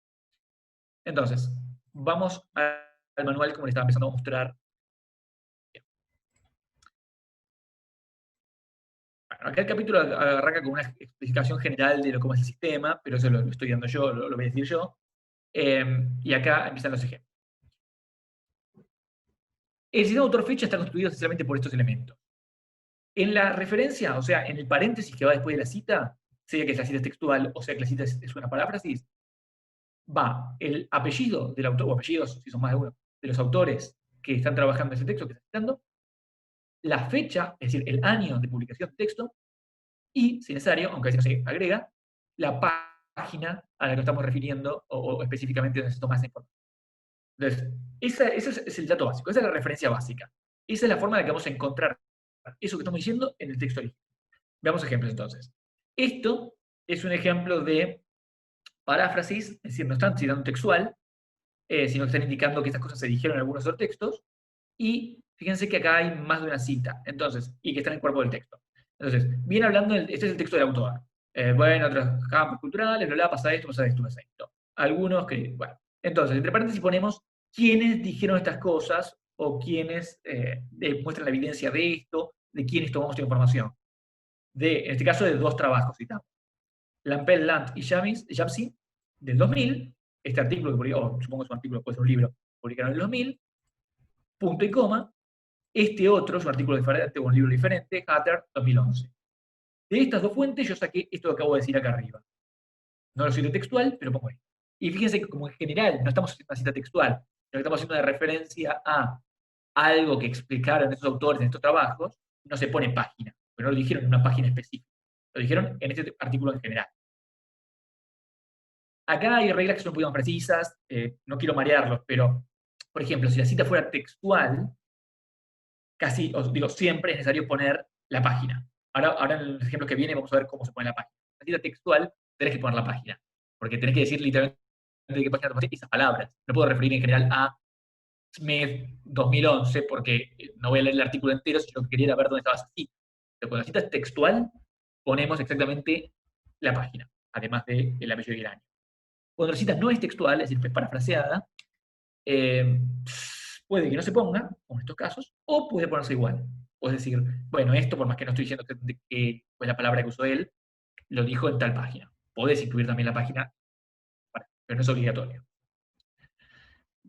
Entonces, vamos al manual como le estaba empezando a mostrar. Bien. Bueno, acá el capítulo arranca con una explicación general de cómo es el sistema, pero eso lo estoy dando yo, lo voy a decir yo. Y acá empiezan los ejemplos. El sistema autor-fecha está constituido esencialmente por estos elementos. En la referencia, o sea, en el paréntesis que va después de la cita, sea que la cita es textual o sea que la cita es una paráfrasis, va el apellido del autor, o apellidos, si son más de uno, de los autores que están trabajando en ese texto que está citando, la fecha, es decir, el año de publicación del texto, y, si necesario, aunque a veces no se agrega, la página a la que estamos refiriendo o específicamente donde se toma esa información. Entonces, ese es el dato básico, esa es la referencia básica. Esa es la forma en la que vamos a encontrar eso que estamos diciendo en el texto original. Veamos ejemplos entonces. Esto es un ejemplo de paráfrasis, es decir, no están citando textual, sino que están indicando que estas cosas se dijeron en algunos otros textos, y fíjense que acá hay más de una cita, entonces, y que está en el cuerpo del texto. Entonces, viene hablando, este es el texto del autor. Bueno, otros campos culturales, pasa esto, pasa esto, pasa esto. Algunos que, bueno. Entonces, entre paréntesis ponemos quiénes dijeron estas cosas, o quiénes muestran la evidencia de esto, de quiénes tomamos esta información. En este caso, de 2 trabajos citamos. Lampel, Land y Jamsi, del 2000, este artículo, supongo que es un artículo, puede ser un libro, publicaron en el 2000, punto y coma. Este otro es un artículo diferente, o un libro diferente, Hatter, 2011. De estas 2 fuentes yo saqué esto que acabo de decir acá arriba. No lo cité textual, pero pongo esto. Y fíjense que como en general no estamos haciendo una cita textual, sino que estamos haciendo una referencia a algo que explicaron estos autores en estos trabajos, no se pone página, pero no lo dijeron en una página específica. Lo dijeron en este artículo en general. Acá hay reglas que son un poquito más precisas, no quiero marearlos, pero, por ejemplo, si la cita fuera textual, casi, os digo, siempre es necesario poner la página. Ahora en el ejemplo que viene vamos a ver cómo se pone la página. La cita textual tenés que poner la página, porque tenés que decir literalmente de qué página tomaste esas palabras. No puedo referir en general a Smith 2011, porque no voy a leer el artículo entero, sino que quería ver dónde estaba esa cita. Pero cuando la cita es textual, ponemos exactamente la página, además del apellido y el año. Cuando la cita no es textual, es decir, es parafraseada, puede que no se ponga, como en estos casos, o puede ponerse igual. O es decir, bueno, esto, por más que no estoy diciendo que fue la palabra que usó él, lo dijo en tal página. Podés incluir también la página, pero no es obligatorio.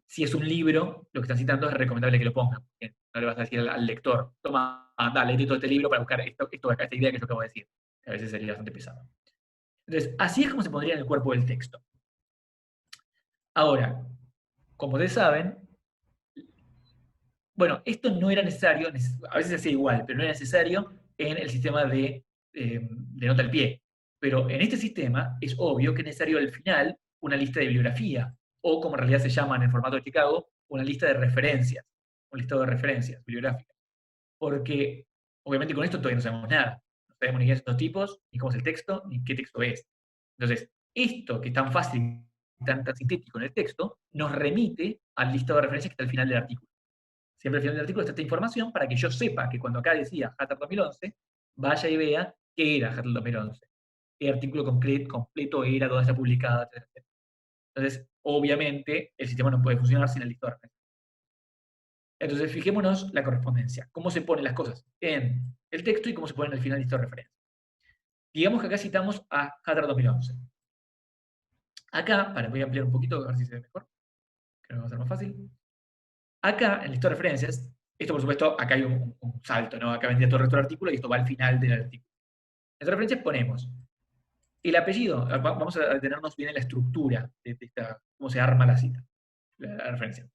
Si es un libro, lo que están citando es recomendable que lo pongan, porque no le vas a decir al lector, toma, dale, lee todo este libro para buscar esto de acá, esta idea que yo acabo de decir. A veces sería bastante pesado. Entonces, así es como se pondría en el cuerpo del texto. Ahora, como ustedes saben, bueno, esto no era necesario, a veces se hacía igual, pero no era necesario en el sistema de nota al pie. Pero en este sistema es obvio que es necesario al final una lista de bibliografía, o como en realidad se llama en el formato de Chicago, una lista de referencias, un listado de referencias bibliográficas. Porque obviamente con esto todavía no sabemos nada. No sabemos ni quiénes son estos tipos, ni cómo es el texto, ni qué texto es. Entonces, esto que es tan fácil, tan sintético en el texto, nos remite al listado de referencias que está al final del artículo. Siempre al final del artículo está esta información para que yo sepa que cuando acá decía Hatter 2011, vaya y vea qué era Hatter 2011. Qué artículo completo era, dónde está publicado, etc. Entonces, obviamente, el sistema no puede funcionar sin el listado de referencias. Entonces, fijémonos la correspondencia. Cómo se ponen las cosas en el texto y cómo se ponen al final el listado de referencias. Digamos que acá citamos a Hatter 2011. Acá, voy a ampliar un poquito, a ver si se ve mejor. Creo que va a ser más fácil. Acá, en el listado de referencias, esto por supuesto, acá hay un salto, ¿no? Acá vendría todo el resto del artículo y esto va al final del artículo. En las referencias ponemos el apellido, vamos a detenernos bien en la estructura de cómo se arma la cita, la referencia.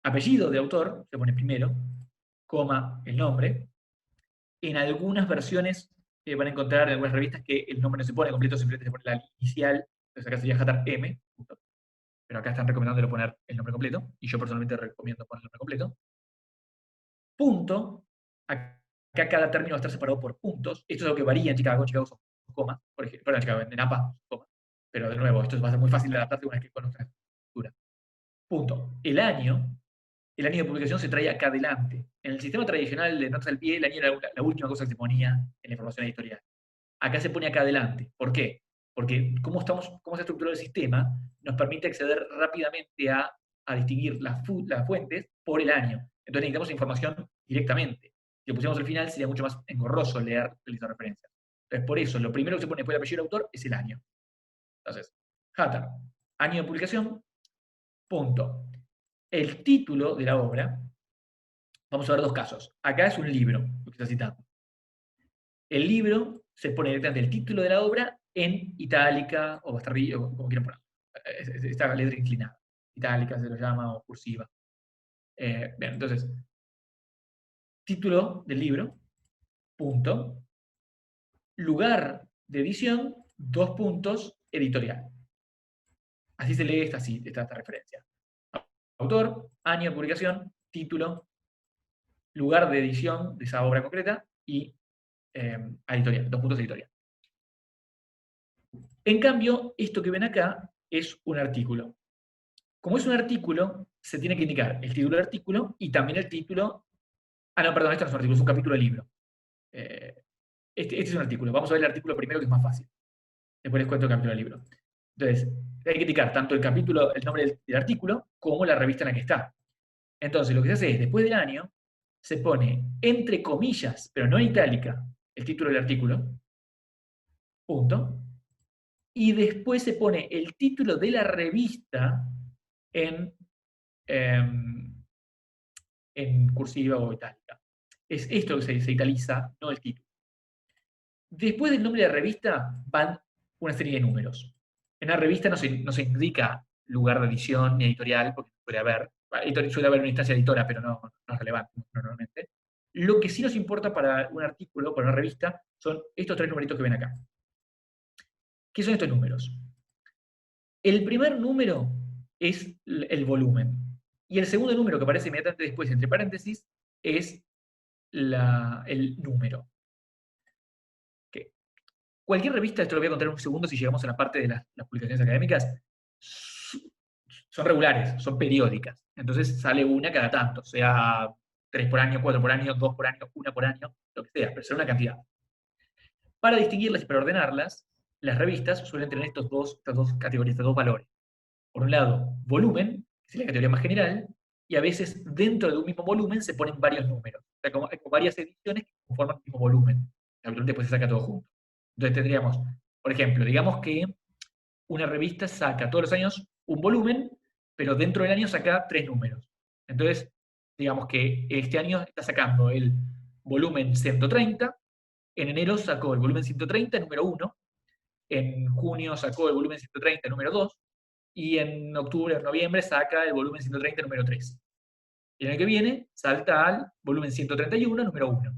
Apellido de autor, se pone primero, coma, el nombre. En algunas versiones van a encontrar en algunas revistas que el nombre no se pone completo, simplemente se pone la inicial, entonces acá sería Hatter M, pero acá están recomendando poner el nombre completo, y yo personalmente recomiendo poner el nombre completo. Punto, acá cada término va a estar separado por puntos, esto es algo que varía en Chicago son comas, por ejemplo, perdón, en Chicago, en APA, comas, pero de nuevo, esto va a ser muy fácil de adaptarse una vez que conozcas la estructura. Punto. El año de publicación se trae acá adelante. En el sistema tradicional de notas al pie, el año era la última cosa que se ponía en la información editorial. Acá se pone acá adelante. ¿Por qué? Porque cómo está estructurado el sistema nos permite acceder rápidamente a distinguir las fuentes por el año. Entonces necesitamos información directamente. Si lo pusiéramos al final sería mucho más engorroso leer la lista de referencias. Entonces por eso, lo primero que se pone después del apellido del autor es el año. Entonces, Hatter, año de publicación, punto. El título de la obra, vamos a ver 2 casos. Acá es un libro, lo que está citando. El libro se pone directamente el título de la obra en itálica o bastarrillo, o como quieran poner. Esta letra inclinada. Itálica se lo llama, o cursiva. Bien, entonces, título del libro, punto. Lugar de edición, 2 puntos, editorial. Así se lee esta referencia. Autor, año de publicación, título, lugar de edición de esa obra concreta y editorial, 2 puntos editorial. En cambio, esto que ven acá es un artículo. Como es un artículo, se tiene que indicar el título del artículo y también el título. Ah, no, perdón, esto no es un artículo, es un capítulo del libro. Este es un artículo. Vamos a ver el artículo primero, que es más fácil. Después les cuento el capítulo del libro. Entonces, hay que indicar tanto el capítulo, el nombre del artículo, como la revista en la que está. Entonces, lo que se hace es, después del año, se pone entre comillas, pero no en itálica, el título del artículo, punto, y después se pone el título de la revista en, em, en cursiva o itálica. Es esto que se italiza, no el título. Después del nombre de la revista van una serie de números. En la revista no se indica lugar de edición ni editorial, porque suele haber una instancia editora, pero no es relevante normalmente. Lo que sí nos importa para un artículo, para una revista, son estos tres numeritos que ven acá. ¿Qué son estos números? El primer número es el volumen. Y el segundo número que aparece inmediatamente después, entre paréntesis, es el número. Cualquier revista, esto lo voy a contar en un segundo si llegamos a la parte de las publicaciones académicas, son regulares, son periódicas. Entonces sale una cada tanto, sea 3 por año, 4 por año, 2 por año, 1 por año, lo que sea, pero será una cantidad. Para distinguirlas y para ordenarlas, las revistas suelen tener estas dos categorías, estos dos valores. Por un lado, volumen, que es la categoría más general, y a veces dentro de un mismo volumen se ponen varios números. O sea, como varias ediciones que conforman el mismo volumen. Habitualmente después se saca todo junto. Entonces tendríamos, por ejemplo, digamos que una revista saca todos los años un volumen, pero dentro del año saca 3 números. Entonces, digamos que este año está sacando el volumen 130, en enero sacó el volumen 130, número 1, en junio sacó el volumen 130, número 2, y en octubre o noviembre saca el volumen 130, número 3. Y el año que viene salta al volumen 131, número 1.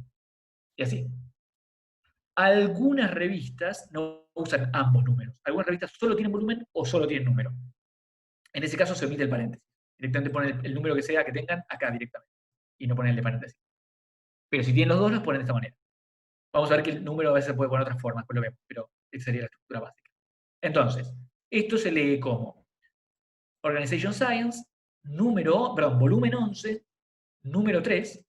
Y así. Algunas revistas no usan ambos números. Algunas revistas solo tienen volumen o solo tienen número. En ese caso se omite el paréntesis. Directamente ponen el número que sea que tengan acá directamente. Y no ponen el de paréntesis. Pero si tienen los dos, los ponen de esta manera. Vamos a ver que el número a veces se puede poner de otras formas, después lo vemos, pero esa sería la estructura básica. Entonces, esto se lee como Organization Science, volumen 11, número 3,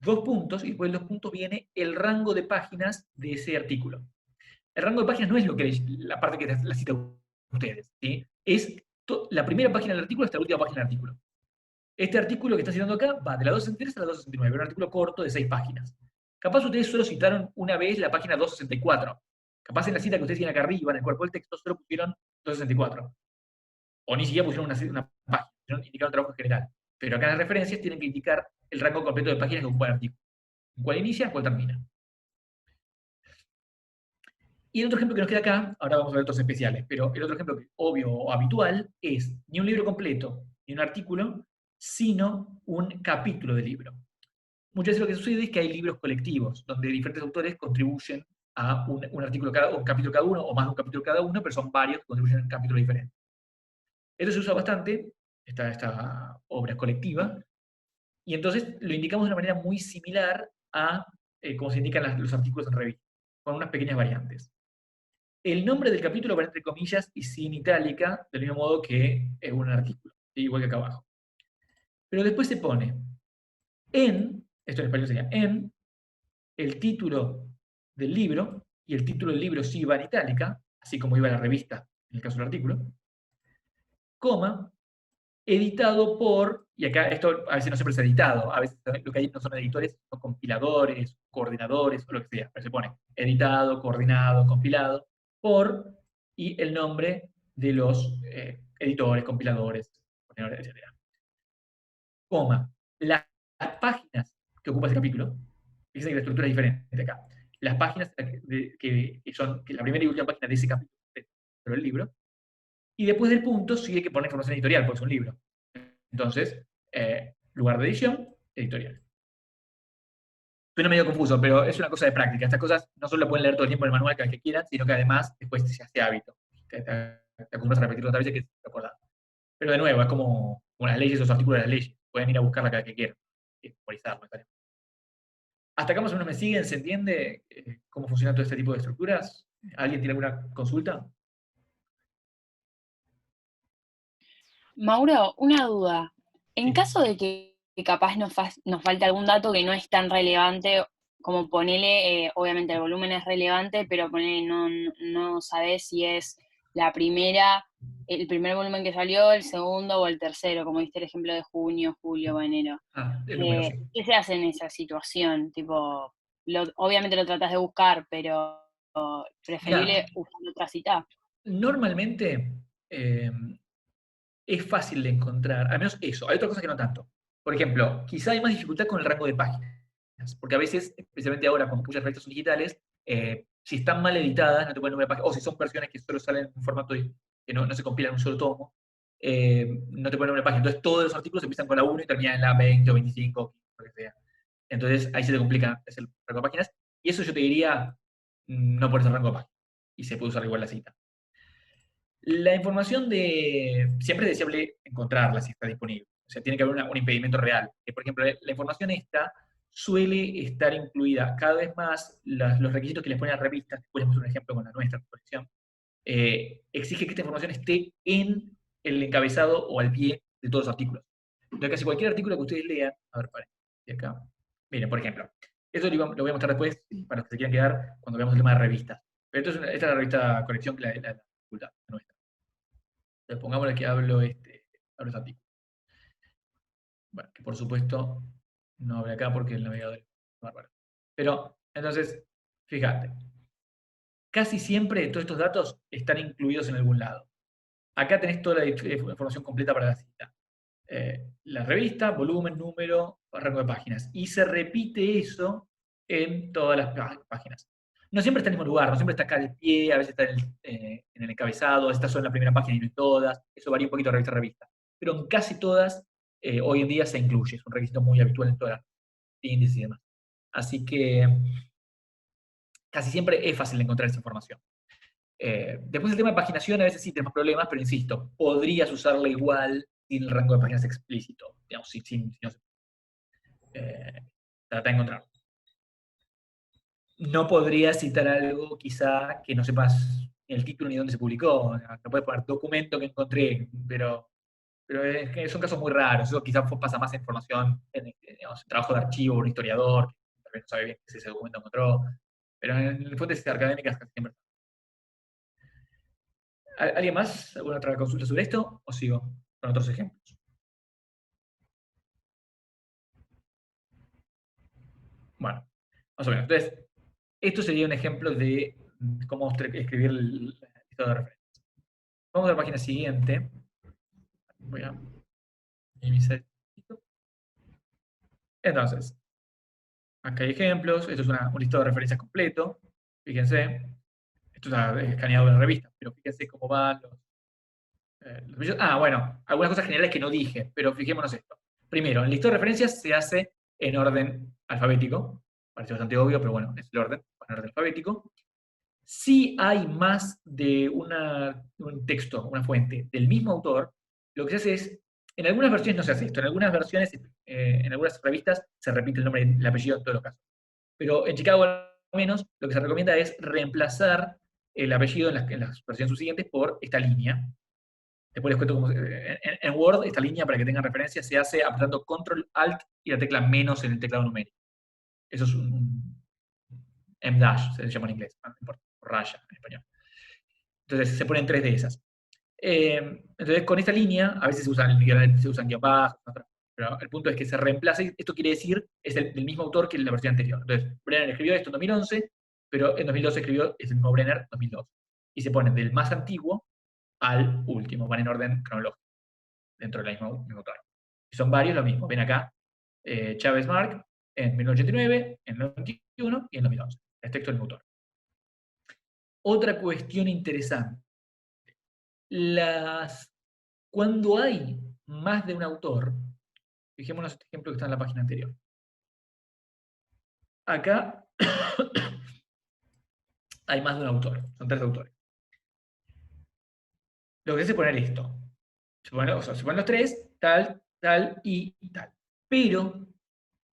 2 puntos, y después de los puntos viene el rango de páginas de ese artículo. El rango de páginas no es la parte que la cita ustedes, ¿sí? Es la primera página del artículo hasta la última página del artículo. Este artículo que está citando acá va de la 263 a la 269, un artículo corto de 6 páginas. Capaz ustedes solo citaron una vez la página 264. Capaz en la cita que ustedes tienen acá arriba, en el cuerpo del texto, solo pusieron 264. O ni siquiera pusieron una página, indicaron trabajo en general. Pero acá en las referencias tienen que indicar el rango completo de páginas que ocupa el artículo. En cuál inicia, en cuál termina. Y el otro ejemplo que nos queda acá, ahora vamos a ver otros especiales, pero el otro ejemplo obvio o habitual es ni un libro completo, ni un artículo, sino un capítulo de libro. Muchas veces lo que sucede es que hay libros colectivos, donde diferentes autores contribuyen a un artículo cada, o un capítulo cada uno, o más de un capítulo cada uno, pero son varios que contribuyen a un capítulo diferente. Esto se usa bastante, esta obra colectiva, y entonces lo indicamos de una manera muy similar a cómo se indican los artículos en revista, con unas pequeñas variantes. El nombre del capítulo va entre comillas y sin itálica, del mismo modo que un artículo, igual que acá abajo. Pero después se pone esto en español sería en, el título del libro, y el título del libro sí va en itálica, así como iba en la revista en el caso del artículo, coma, editado por, y acá esto a veces no siempre es editado, a veces lo que hay no son editores, son compiladores, coordinadores, o lo que sea, pero se pone editado, coordinado, compilado, por, y el nombre de los editores, compiladores, coordinadores, etc. Coma, las páginas que ocupa ese capítulo, fíjense que la estructura es diferente acá. Las páginas que la primera y última página de ese capítulo del libro, y después del punto sí hay que poner información editorial, porque es un libro. Entonces, lugar de edición, editorial. Suena medio confuso, pero es una cosa de práctica. Estas cosas no solo pueden leer todo el tiempo en el manual cada vez que quieran, sino que además después se hace hábito. Te acostumbras a repetirlo otras veces que te acordás. Pero de nuevo, es como las leyes o los artículos de las leyes. Pueden ir a buscarla cada vez que quieran. Y memorizarlo. ¿Hasta acá más o menos me siguen? ¿Se entiende cómo funciona todo este tipo de estructuras? ¿Alguien tiene alguna consulta? Mauro, una duda. En Sí. caso de que capaz nos falte algún dato que no es tan relevante, como ponele, obviamente el volumen es relevante, pero ponele, no sabés si es la primera el primer volumen que salió, el segundo o el tercero, como diste el ejemplo de junio, julio o enero. El número, sí. ¿Qué se hace en esa situación? Tipo, obviamente lo tratás de buscar, pero Mira, preferible usar otra cita. normalmente eh, es fácil de encontrar, al menos eso, hay otras cosas que no tanto. Por ejemplo, quizá hay más dificultad con el rango de páginas, porque a veces, especialmente ahora, como muchas revistas son digitales, si están mal editadas, no te ponen número de páginas, o si son versiones que solo salen en un formato que no se compilan en un solo tomo, no te ponen número de páginas. Entonces todos los artículos empiezan con la 1 y terminan en la 20 o 25, lo que sea. Entonces ahí se te complica, es el rango de páginas. Y eso yo te diría, no pones el rango de páginas. Y se puede usar igual la cita. La información siempre es deseable encontrarla si está disponible. O sea, tiene que haber un impedimento real. Por ejemplo, la información esta suele estar incluida cada vez más los requisitos que les ponen a revistas. Después les muestro un ejemplo con la nuestra colección. Exige que esta información esté en el encabezado o al pie de todos los artículos. Entonces, casi cualquier artículo que ustedes lean, a ver, paren, de acá. Miren, por ejemplo, esto lo voy a mostrar después para los que se quieran quedar cuando veamos el tema de revistas. Pero esta es la revista colección que la facultad nuestra. Entonces, pongámosle que hablo este artículo. Bueno, que por supuesto no abre acá porque el navegador es bárbaro. Pero, entonces, fíjate, casi siempre todos estos datos están incluidos en algún lado. Acá tenés toda la información completa para la cita. La revista, volumen, número, rango de páginas. Y se repite eso en todas las páginas. No siempre está en el mismo lugar, no siempre está acá al pie, a veces está en el encabezado, a veces está solo en la primera página y no en todas. Eso varía un poquito de revista a revista. Pero en casi todas, hoy en día se incluye. Es un requisito muy habitual en todas las índices y demás. Así que casi siempre es fácil de encontrar esa información. Después el tema de paginación a veces sí tenemos problemas, pero insisto, podrías usarla igual sin el rango de páginas explícito, digamos, si no se trata de encontrar. No podrías citar algo quizá que no sepas ni el título ni dónde se publicó. No puedes poner documento que encontré, pero es que son casos muy raros. Eso quizás pasa más en formación, digamos, en trabajo de archivo, un historiador, que tal vez no sabe bien si ese documento encontró. Pero en fuentes académicas casi siempre. ¿Alguien más? ¿Alguna otra consulta sobre esto? ¿O sigo con otros ejemplos? Bueno, más o menos. Entonces, esto sería un ejemplo de cómo escribir el listado de referencias. Vamos a la página siguiente. Voy a minimizar esto. Entonces, acá hay ejemplos. Esto es un listado de referencias completo. Fíjense. Esto está escaneado en la revista, pero fíjense cómo van bueno, algunas cosas generales que no dije, pero fijémonos esto. Primero, el listado de referencias se hace en orden alfabético. Parece bastante obvio, pero bueno, es el orden, en orden alfabético. Si hay más de un texto, una fuente del mismo autor, lo que se hace es, en algunas versiones no se hace esto, en algunas versiones, en algunas revistas se repite el nombre y el apellido en todos los casos. Pero en Chicago al menos lo que se recomienda es reemplazar el apellido en las versiones subsiguientes por esta línea. Después les cuento cómo en Word esta línea, para que tengan referencia, se hace apretando Control Alt y la tecla menos en el teclado numérico. Eso es un M-dash, se llama en inglés, no importa, raya en español. Entonces se ponen tres de esas. Entonces con esta línea, a veces se usan guión bajo, pero el punto es que se reemplace, esto quiere decir, es del mismo autor que la versión anterior. Entonces, Brenner escribió esto en 2011, pero en 2012 escribió, es el mismo Brenner 2002. Y se ponen del más antiguo al último, van en orden cronológico, dentro del mismo autor. Y son varios lo mismo, ven acá, Chávez Mark en 1989, en 1991 y en 2011. Es texto del autor. Otra cuestión interesante. Cuando hay más de un autor, fijémonos este ejemplo que está en la página anterior. Acá hay más de un autor, son tres autores. Lo que se hace es poner esto. Se ponen los tres, tal, tal y tal. Pero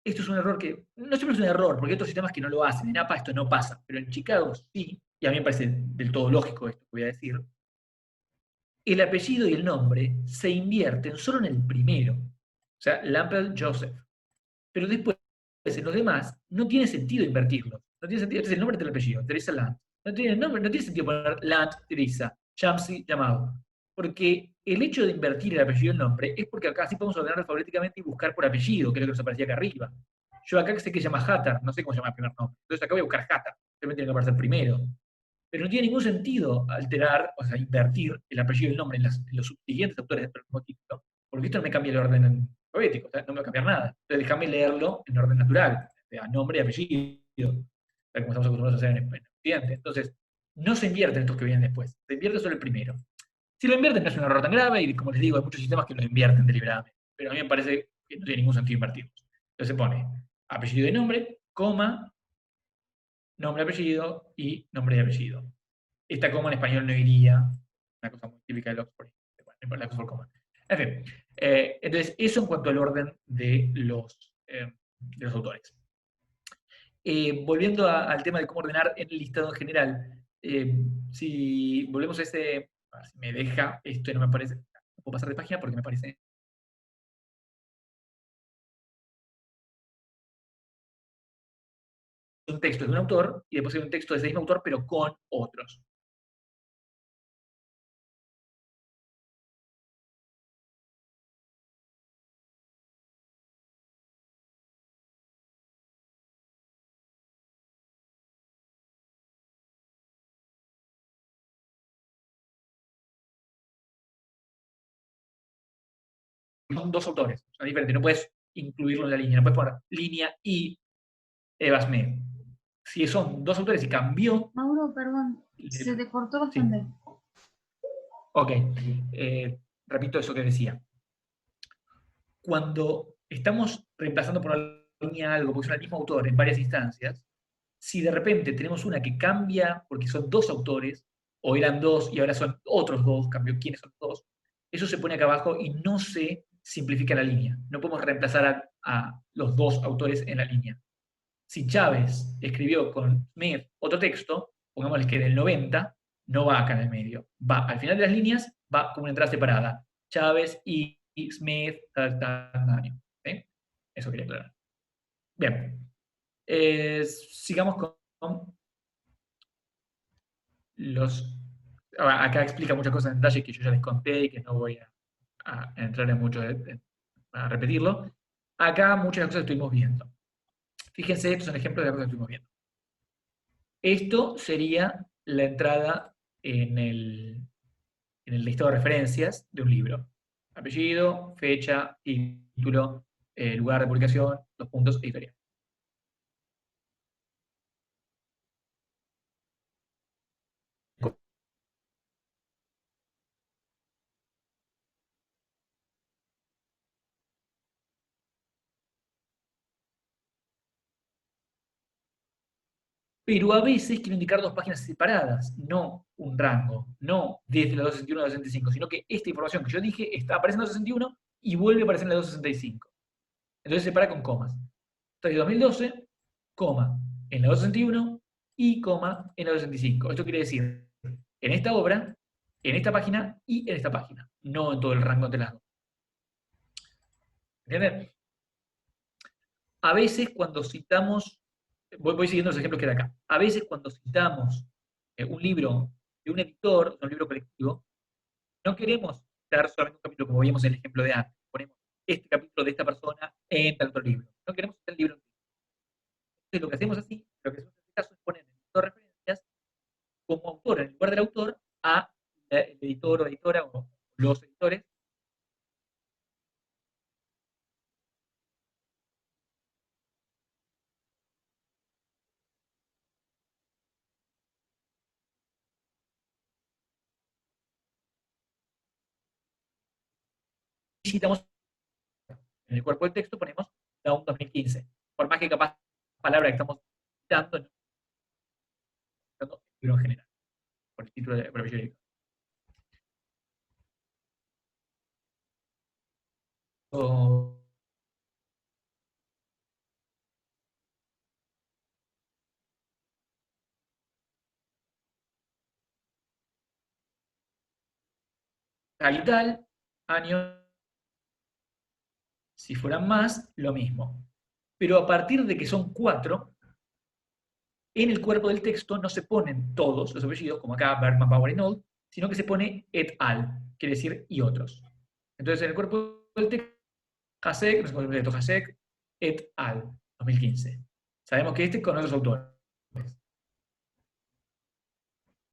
esto es un error que, no siempre es un error, porque hay otros sistemas que no lo hacen. En APA esto no pasa, pero en Chicago sí, y a mí me parece del todo lógico esto que voy a decir. El apellido y el nombre se invierten solo en el primero. O sea, Lampel Joseph. Pero después, en los demás, no tiene sentido invertirlo. No tiene sentido, este es el nombre del apellido, Teresa Land. No tiene sentido poner Land, Teresa, Shamsi, llamado. Porque el hecho de invertir el apellido y el nombre es porque acá sí podemos ordenar alfabéticamente y buscar por apellido, que es lo que nos aparecía acá arriba. Yo acá sé que se llama Hattar, no sé cómo se llama el primer nombre. Entonces acá voy a buscar Hattar, simplemente tiene que aparecer primero. Pero no tiene ningún sentido alterar, o sea, invertir el apellido y el nombre en los siguientes autores del mismo título, porque esto no me cambia el orden alfabético, o sea, no me va a cambiar nada. Entonces déjame leerlo en orden natural, o sea, nombre y apellido, tal como estamos acostumbrados a hacer en Occidente. Entonces, no se invierten estos que vienen después, se invierte solo el primero. Si lo invierten no es un error tan grave, y como les digo, hay muchos sistemas que lo invierten deliberadamente, pero a mí me parece que no tiene ningún sentido invertirlos. Entonces se pone apellido y nombre, coma, nombre, apellido y nombre y apellido. Esta coma en español no iría, una cosa muy típica del Oxford. Bueno, la Oxford coma. En fin, entonces eso en cuanto al orden de los autores. Volviendo al tema de cómo ordenar en el listado en general, si volvemos a ese, a ver si me deja, esto no me parece, no puedo pasar de página porque me parece un texto de un autor y después hay un texto de ese mismo autor pero con otros. Son dos autores, son diferentes, no puedes incluirlo en la línea, no puedes poner línea y Eva Smith. Si son dos autores y cambió. Mauro, perdón, se te cortó Sí. bastante. Ok, repito eso que decía. Cuando estamos reemplazando por una línea algo, porque son el mismo autor en varias instancias, si de repente tenemos una que cambia porque son dos autores, o eran dos y ahora son otros dos, cambió quiénes son los dos, eso se pone acá abajo y no se simplifica la línea. No podemos reemplazar a los dos autores en la línea. Si Chávez escribió con Smith otro texto, pongámosle que del 90, no va acá en el medio. Va al final de las líneas, va como una entrada separada. Chávez y Smith, año. ¿Sí? Eso quería aclarar. Bien. Sigamos con los... Acá explica muchas cosas en detalle que yo ya les conté y que no voy a entrar en mucho, a repetirlo. Acá muchas de las cosas que estuvimos viendo. Fíjense, estos son ejemplos de las cosas que estuvimos viendo. Esto sería la entrada en el listado de referencias de un libro. Apellido, fecha, título, lugar de publicación, los puntos, editorial. Pero a veces quiero indicar dos páginas separadas, no un rango, no desde la 261 a la 265, sino que esta información que yo dije aparece en la 261 y vuelve a aparecer en la 265. Entonces se separa con comas. Entonces 2012, coma, en la 261 y coma en la 265. Esto quiere decir, en esta obra, en esta página y en esta página, no en todo el rango de las dos. ¿Entienden? A veces cuando citamos, voy siguiendo los ejemplos que hay acá, a veces cuando citamos un libro de un editor, un libro colectivo, no queremos dar solamente un capítulo, como veíamos en el ejemplo de antes. Ponemos este capítulo de esta persona en tal otro libro. No queremos citar el libro entero. Entonces, lo que hacemos así, lo que hacemos en este caso es poner en el listado de referencias como autor, en lugar del autor, a el editor o editora o los editores. Y citamos en el cuerpo del texto, ponemos la un 2015. Por más que capaz palabra que estamos citando, no estamos citando el libro en general, por el título de apellido editor. Tal y tal, año, si fueran más, lo mismo. Pero a partir de que son 4, en el cuerpo del texto no se ponen todos los apellidos, como acá Bergman, Bauer y Nold, sino que se pone et al, quiere decir y otros. Entonces, en el cuerpo del texto, Hasek, no sé cómo se llama, Hasek et al, 2015. Sabemos que este con otros autores.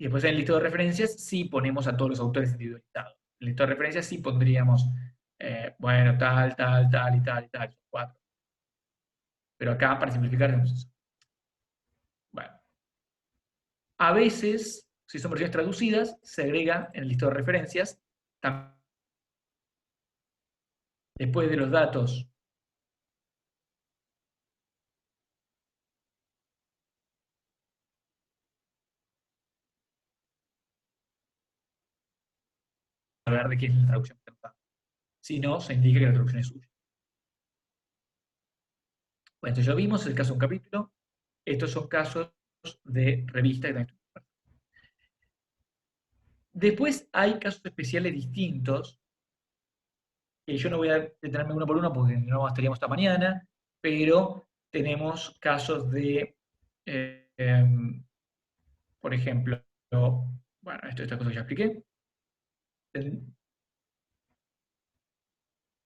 Y después en el listado de referencias sí ponemos a todos los autores individualizados. En el listado de referencias sí pondríamos, bueno, tal, tal, tal y tal y tal, son 4. Pero acá, para simplificar, tenemos eso. Bueno. A veces, si son versiones traducidas, se agrega en el listado de referencias, después de los datos hablar de qué es la traducción. Si no, se indica que la traducción es suya. Bueno, entonces ya vimos el caso de un capítulo. Estos son casos de revista. Después hay casos especiales distintos, que yo no voy a detenerme uno por uno porque no estaríamos hasta mañana, pero tenemos casos de, por ejemplo, bueno, esta cosa que ya expliqué.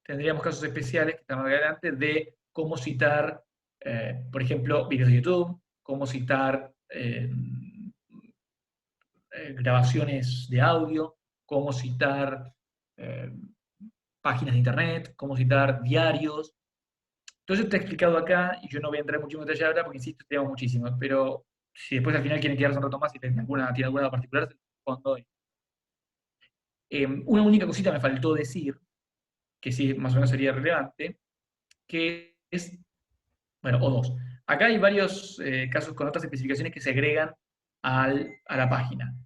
Tendríamos casos especiales que están más adelante de cómo citar, por ejemplo, videos de YouTube, cómo citar grabaciones de audio, cómo citar páginas de internet, cómo citar diarios. Todo eso está explicado acá y yo no voy a entrar mucho en detalle ahora porque, insisto, tenemos muchísimos, pero si después al final quieren quedarse un rato más y tienen alguna particular, se los respondo. Una única cosita me faltó decir, que sí más o menos sería relevante, que es, bueno, o dos. Acá hay varios casos con otras especificaciones que se agregan a la página.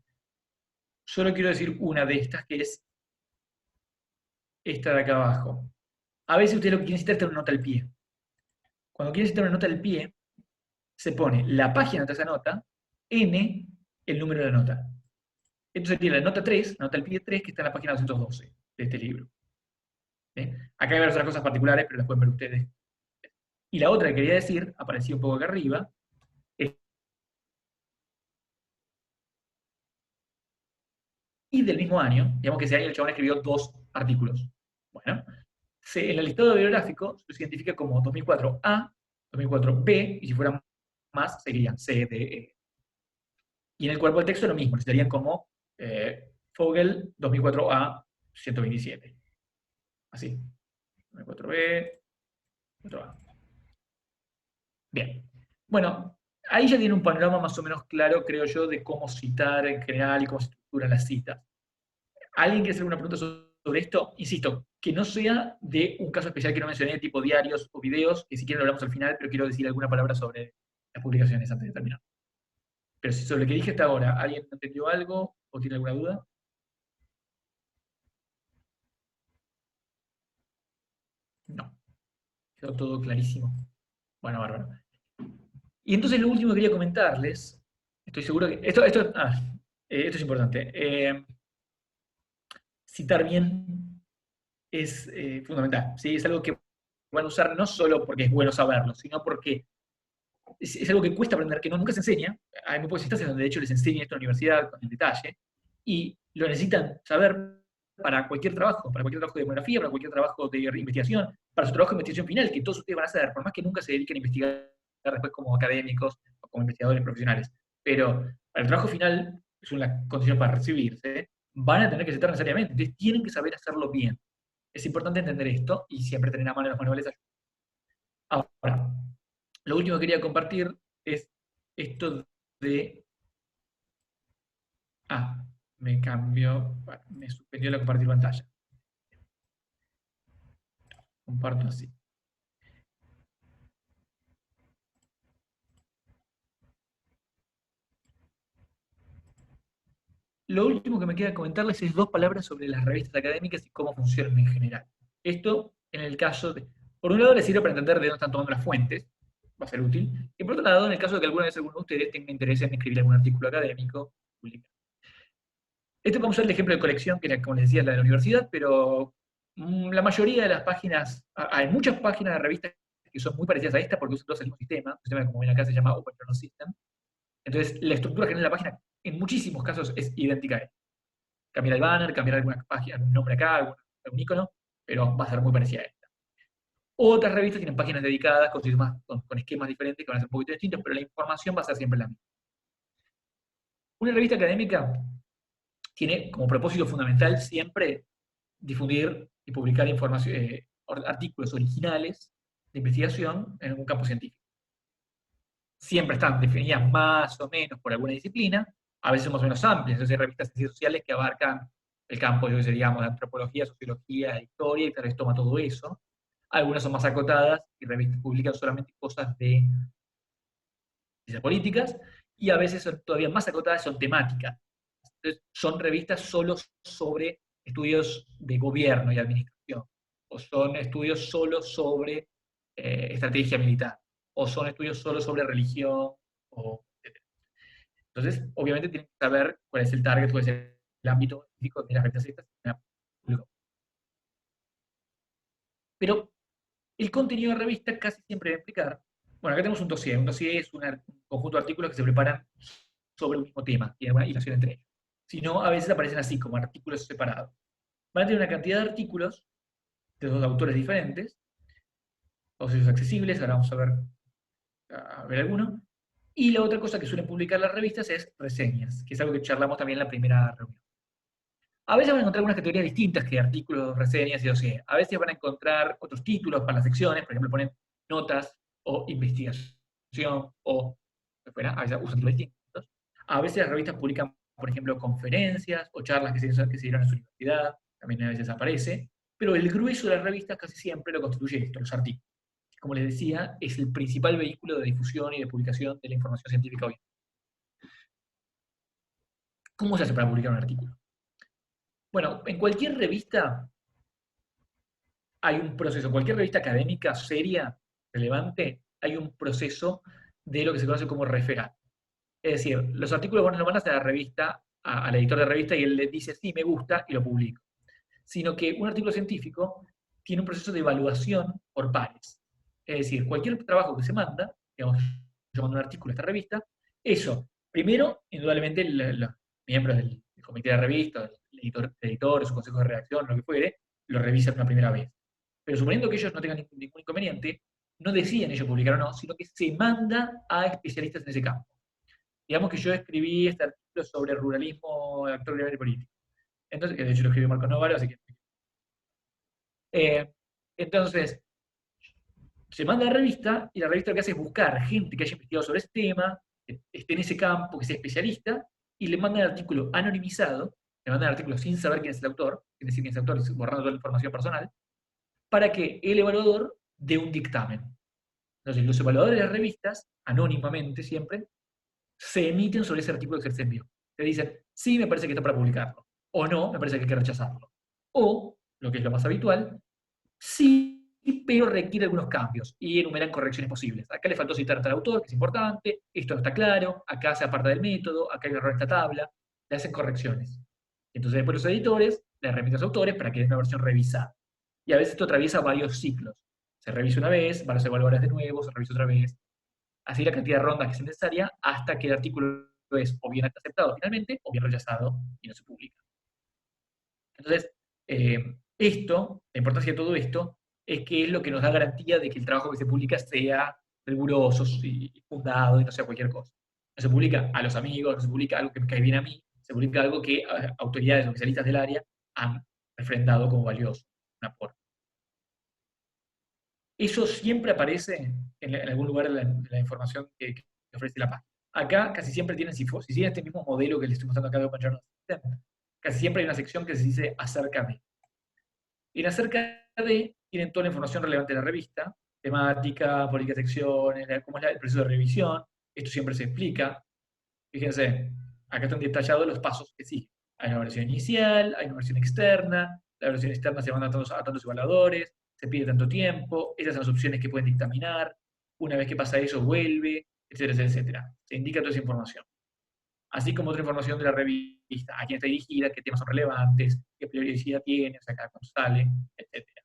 Solo quiero decir una de estas, que es esta de acá abajo. A veces ustedes lo que quieren citar es una nota al pie. Cuando quieren citar una nota al pie, se pone la página de esa nota, n, el número de la nota. Esto sería la nota 3, la nota al pie 3, que está en la página 212 de este libro. Acá hay varias otras cosas particulares, pero las pueden ver ustedes. Y la otra que quería decir, aparecía un poco acá arriba, y del mismo año, digamos que ese año el chabón escribió 2 artículos. Bueno, en el listado bibliográfico se identifica como 2004A, 2004B, y si fueran más, seguirían C, D, E. Y en el cuerpo del texto lo mismo, serían como Fogel 2004A 127. Así. 2004B, 2004A. Bien. Bueno, ahí ya tiene un panorama más o menos claro, creo yo, de cómo citar en general y cómo se estructuran las citas. ¿Alguien quiere hacer una pregunta sobre esto? Insisto, que no sea de un caso especial que no mencioné, tipo diarios o videos, que si quieren lo hablamos al final, pero quiero decir alguna palabra sobre las publicaciones antes de terminar. Pero si sobre lo que dije hasta ahora, ¿alguien entendió algo o tiene alguna duda? No. Quedó todo clarísimo. Bueno, bárbaro. Y entonces lo último que quería comentarles, estoy seguro que... Esto es importante. Citar bien es fundamental. ¿Sí? Es algo que van a usar no solo porque es bueno saberlo, sino porque es algo que cuesta aprender, que nunca se enseña. Hay muy pocas instancias donde de hecho les enseñan esto en la universidad con el detalle, y lo necesitan saber para cualquier trabajo de demografía, para cualquier trabajo de investigación, para su trabajo de investigación final, que todos ustedes van a hacer, por más que nunca se dediquen a investigar después como académicos o como investigadores profesionales. Pero para el trabajo final, es una condición para recibirse, van a tener que citar necesariamente, entonces tienen que saber hacerlo bien. Es importante entender esto y siempre tener a mano los manuales. Ahora, lo último que quería compartir es esto de... me cambió, bueno, me suspendió la compartir pantalla. Comparto así. Lo último que me queda comentarles es 2 palabras sobre las revistas académicas y cómo funcionan en general. Esto en el caso de... Por un lado les sirve para entender de dónde están tomando las fuentes, va a ser útil. Y por otro lado, en el caso de que alguna vez alguno de ustedes tenga interés en escribir algún artículo académico, publicar. Este vamos a usar el ejemplo de colección, que era, como les decía, la de la universidad, pero la mayoría de las páginas, hay muchas páginas de revistas que son muy parecidas a esta porque usan todos el mismo sistema. El sistema, como ven acá, se llama Open Journal System. Entonces, la estructura general de la página, en muchísimos casos, es idéntica a esta. cambiar el banner, cambiar alguna página, algún nombre acá, algún icono, pero va a ser muy parecida a esta. Otras revistas tienen páginas dedicadas con esquemas diferentes que van a ser un poquito distintos, pero la información va a ser siempre la misma. Una revista académica tiene como propósito fundamental siempre difundir y publicar artículos originales de investigación en algún campo científico. Siempre están definidas más o menos por alguna disciplina, a veces más o menos amplias. Entonces hay revistas sociales que abarcan el campo, yo digamos, de antropología, sociología, historia, y tal vez toma todo eso. Algunas son más acotadas y revistas publican solamente cosas de ciencias políticas, y a veces son todavía más acotadas, son temáticas. Entonces, son revistas solo sobre estudios de gobierno y administración, o son estudios solo sobre estrategia militar, o son estudios solo sobre religión, etc. Entonces, obviamente tienen que saber cuál es el target, cuál es el ámbito específico de las revistas estas. Pero el contenido de revista casi siempre va a implicar, bueno, acá tenemos un dossier. Un dossier es un conjunto de artículos que se preparan sobre un mismo tema, y hay una hilación entre ellos. Si no, a veces aparecen así, como artículos separados. Van a tener una cantidad de artículos de dos autores diferentes, todos ellos accesibles, ahora vamos a ver alguno. Y la otra cosa que suelen publicar las revistas es reseñas, que es algo que charlamos también en la primera reunión. A veces van a encontrar algunas categorías distintas que artículos, reseñas y dossier. A veces van a encontrar otros títulos para las secciones, por ejemplo, ponen notas o investigación o a veces usan títulos distintos. A veces las revistas publican, por ejemplo, conferencias o charlas que se dieron en su universidad, también a veces aparece, pero el grueso de las revistas casi siempre lo constituye esto, los artículos. Como les decía, es el principal vehículo de difusión y de publicación de la información científica hoy. ¿Cómo se hace para publicar un artículo? Bueno, en cualquier revista hay un proceso, cualquier revista académica seria, relevante, hay un proceso de lo que se conoce como referato. Es decir, los artículos vos no los mandas a la revista, al editor de revista, y él le dice, sí, me gusta, y lo publico. Sino que un artículo científico tiene un proceso de evaluación por pares. Es decir, cualquier trabajo que se manda, digamos, yo mando un artículo a esta revista, eso, primero, indudablemente, los miembros del comité de revista, el editor, su consejo de redacción, lo que fuere, lo revisan una primera vez. Pero suponiendo que ellos no tengan ningún inconveniente, no deciden ellos publicar o no, sino que se manda a especialistas en ese campo. Digamos que yo escribí este artículo sobre ruralismo actual y político. Entonces, que de hecho lo escribió Marco Novaro, así que... entonces, se manda a la revista, y la revista lo que hace es buscar gente que haya investigado sobre ese tema, que esté en ese campo, que sea especialista, y le manda el artículo anonimizado, le manda el artículo sin saber quién es el autor, es decir, quién es el autor, borrando toda la información personal, para que el evaluador dé un dictamen. Entonces, los evaluadores de las revistas, anónimamente siempre, se emiten sobre ese artículo que se les envió. Te dicen, sí, me parece que está para publicarlo, o no, me parece que hay que rechazarlo. O, lo que es lo más habitual, sí, pero requiere algunos cambios, y enumeran correcciones posibles. Acá le faltó citar a tal autor, que es importante, esto no está claro, acá se aparta del método, acá hay un error en esta tabla, le hacen correcciones. Entonces después los editores le remiten a los autores para que den una versión revisada. Y a veces esto atraviesa varios ciclos. Se revisa una vez, van a evaluar de nuevo, se revisa otra vez. Así la cantidad de rondas que es necesaria hasta que el artículo es o bien aceptado finalmente, o bien rechazado y no se publica. Entonces, la importancia de todo esto, es que es lo que nos da garantía de que el trabajo que se publica sea riguroso y fundado y no sea cualquier cosa. No se publica a los amigos, no se publica algo que me cae bien a mí, se publica algo que autoridades o especialistas del área han refrendado como valioso, un aporte. Eso siempre aparece en algún lugar de la información que ofrece la página. Acá casi siempre tienen, si siguen este mismo modelo que les estoy mostrando acá de Open Journal System, casi siempre hay una sección que se dice acerca de. Y en acerca de tienen toda la información relevante de la revista, temática, política de secciones, cómo es el proceso de revisión, esto siempre se explica. Fíjense, acá están detallados los pasos que siguen. Hay una versión inicial, hay una versión externa, la versión externa se manda a tantos evaluadores, se pide tanto tiempo, esas son las opciones que pueden dictaminar, una vez que pasa eso vuelve, etcétera, etcétera. Se indica toda esa información. Así como otra información de la revista, a quién está dirigida, qué temas son relevantes, qué periodicidad tiene, o sea, cada cuándo sale, etcétera.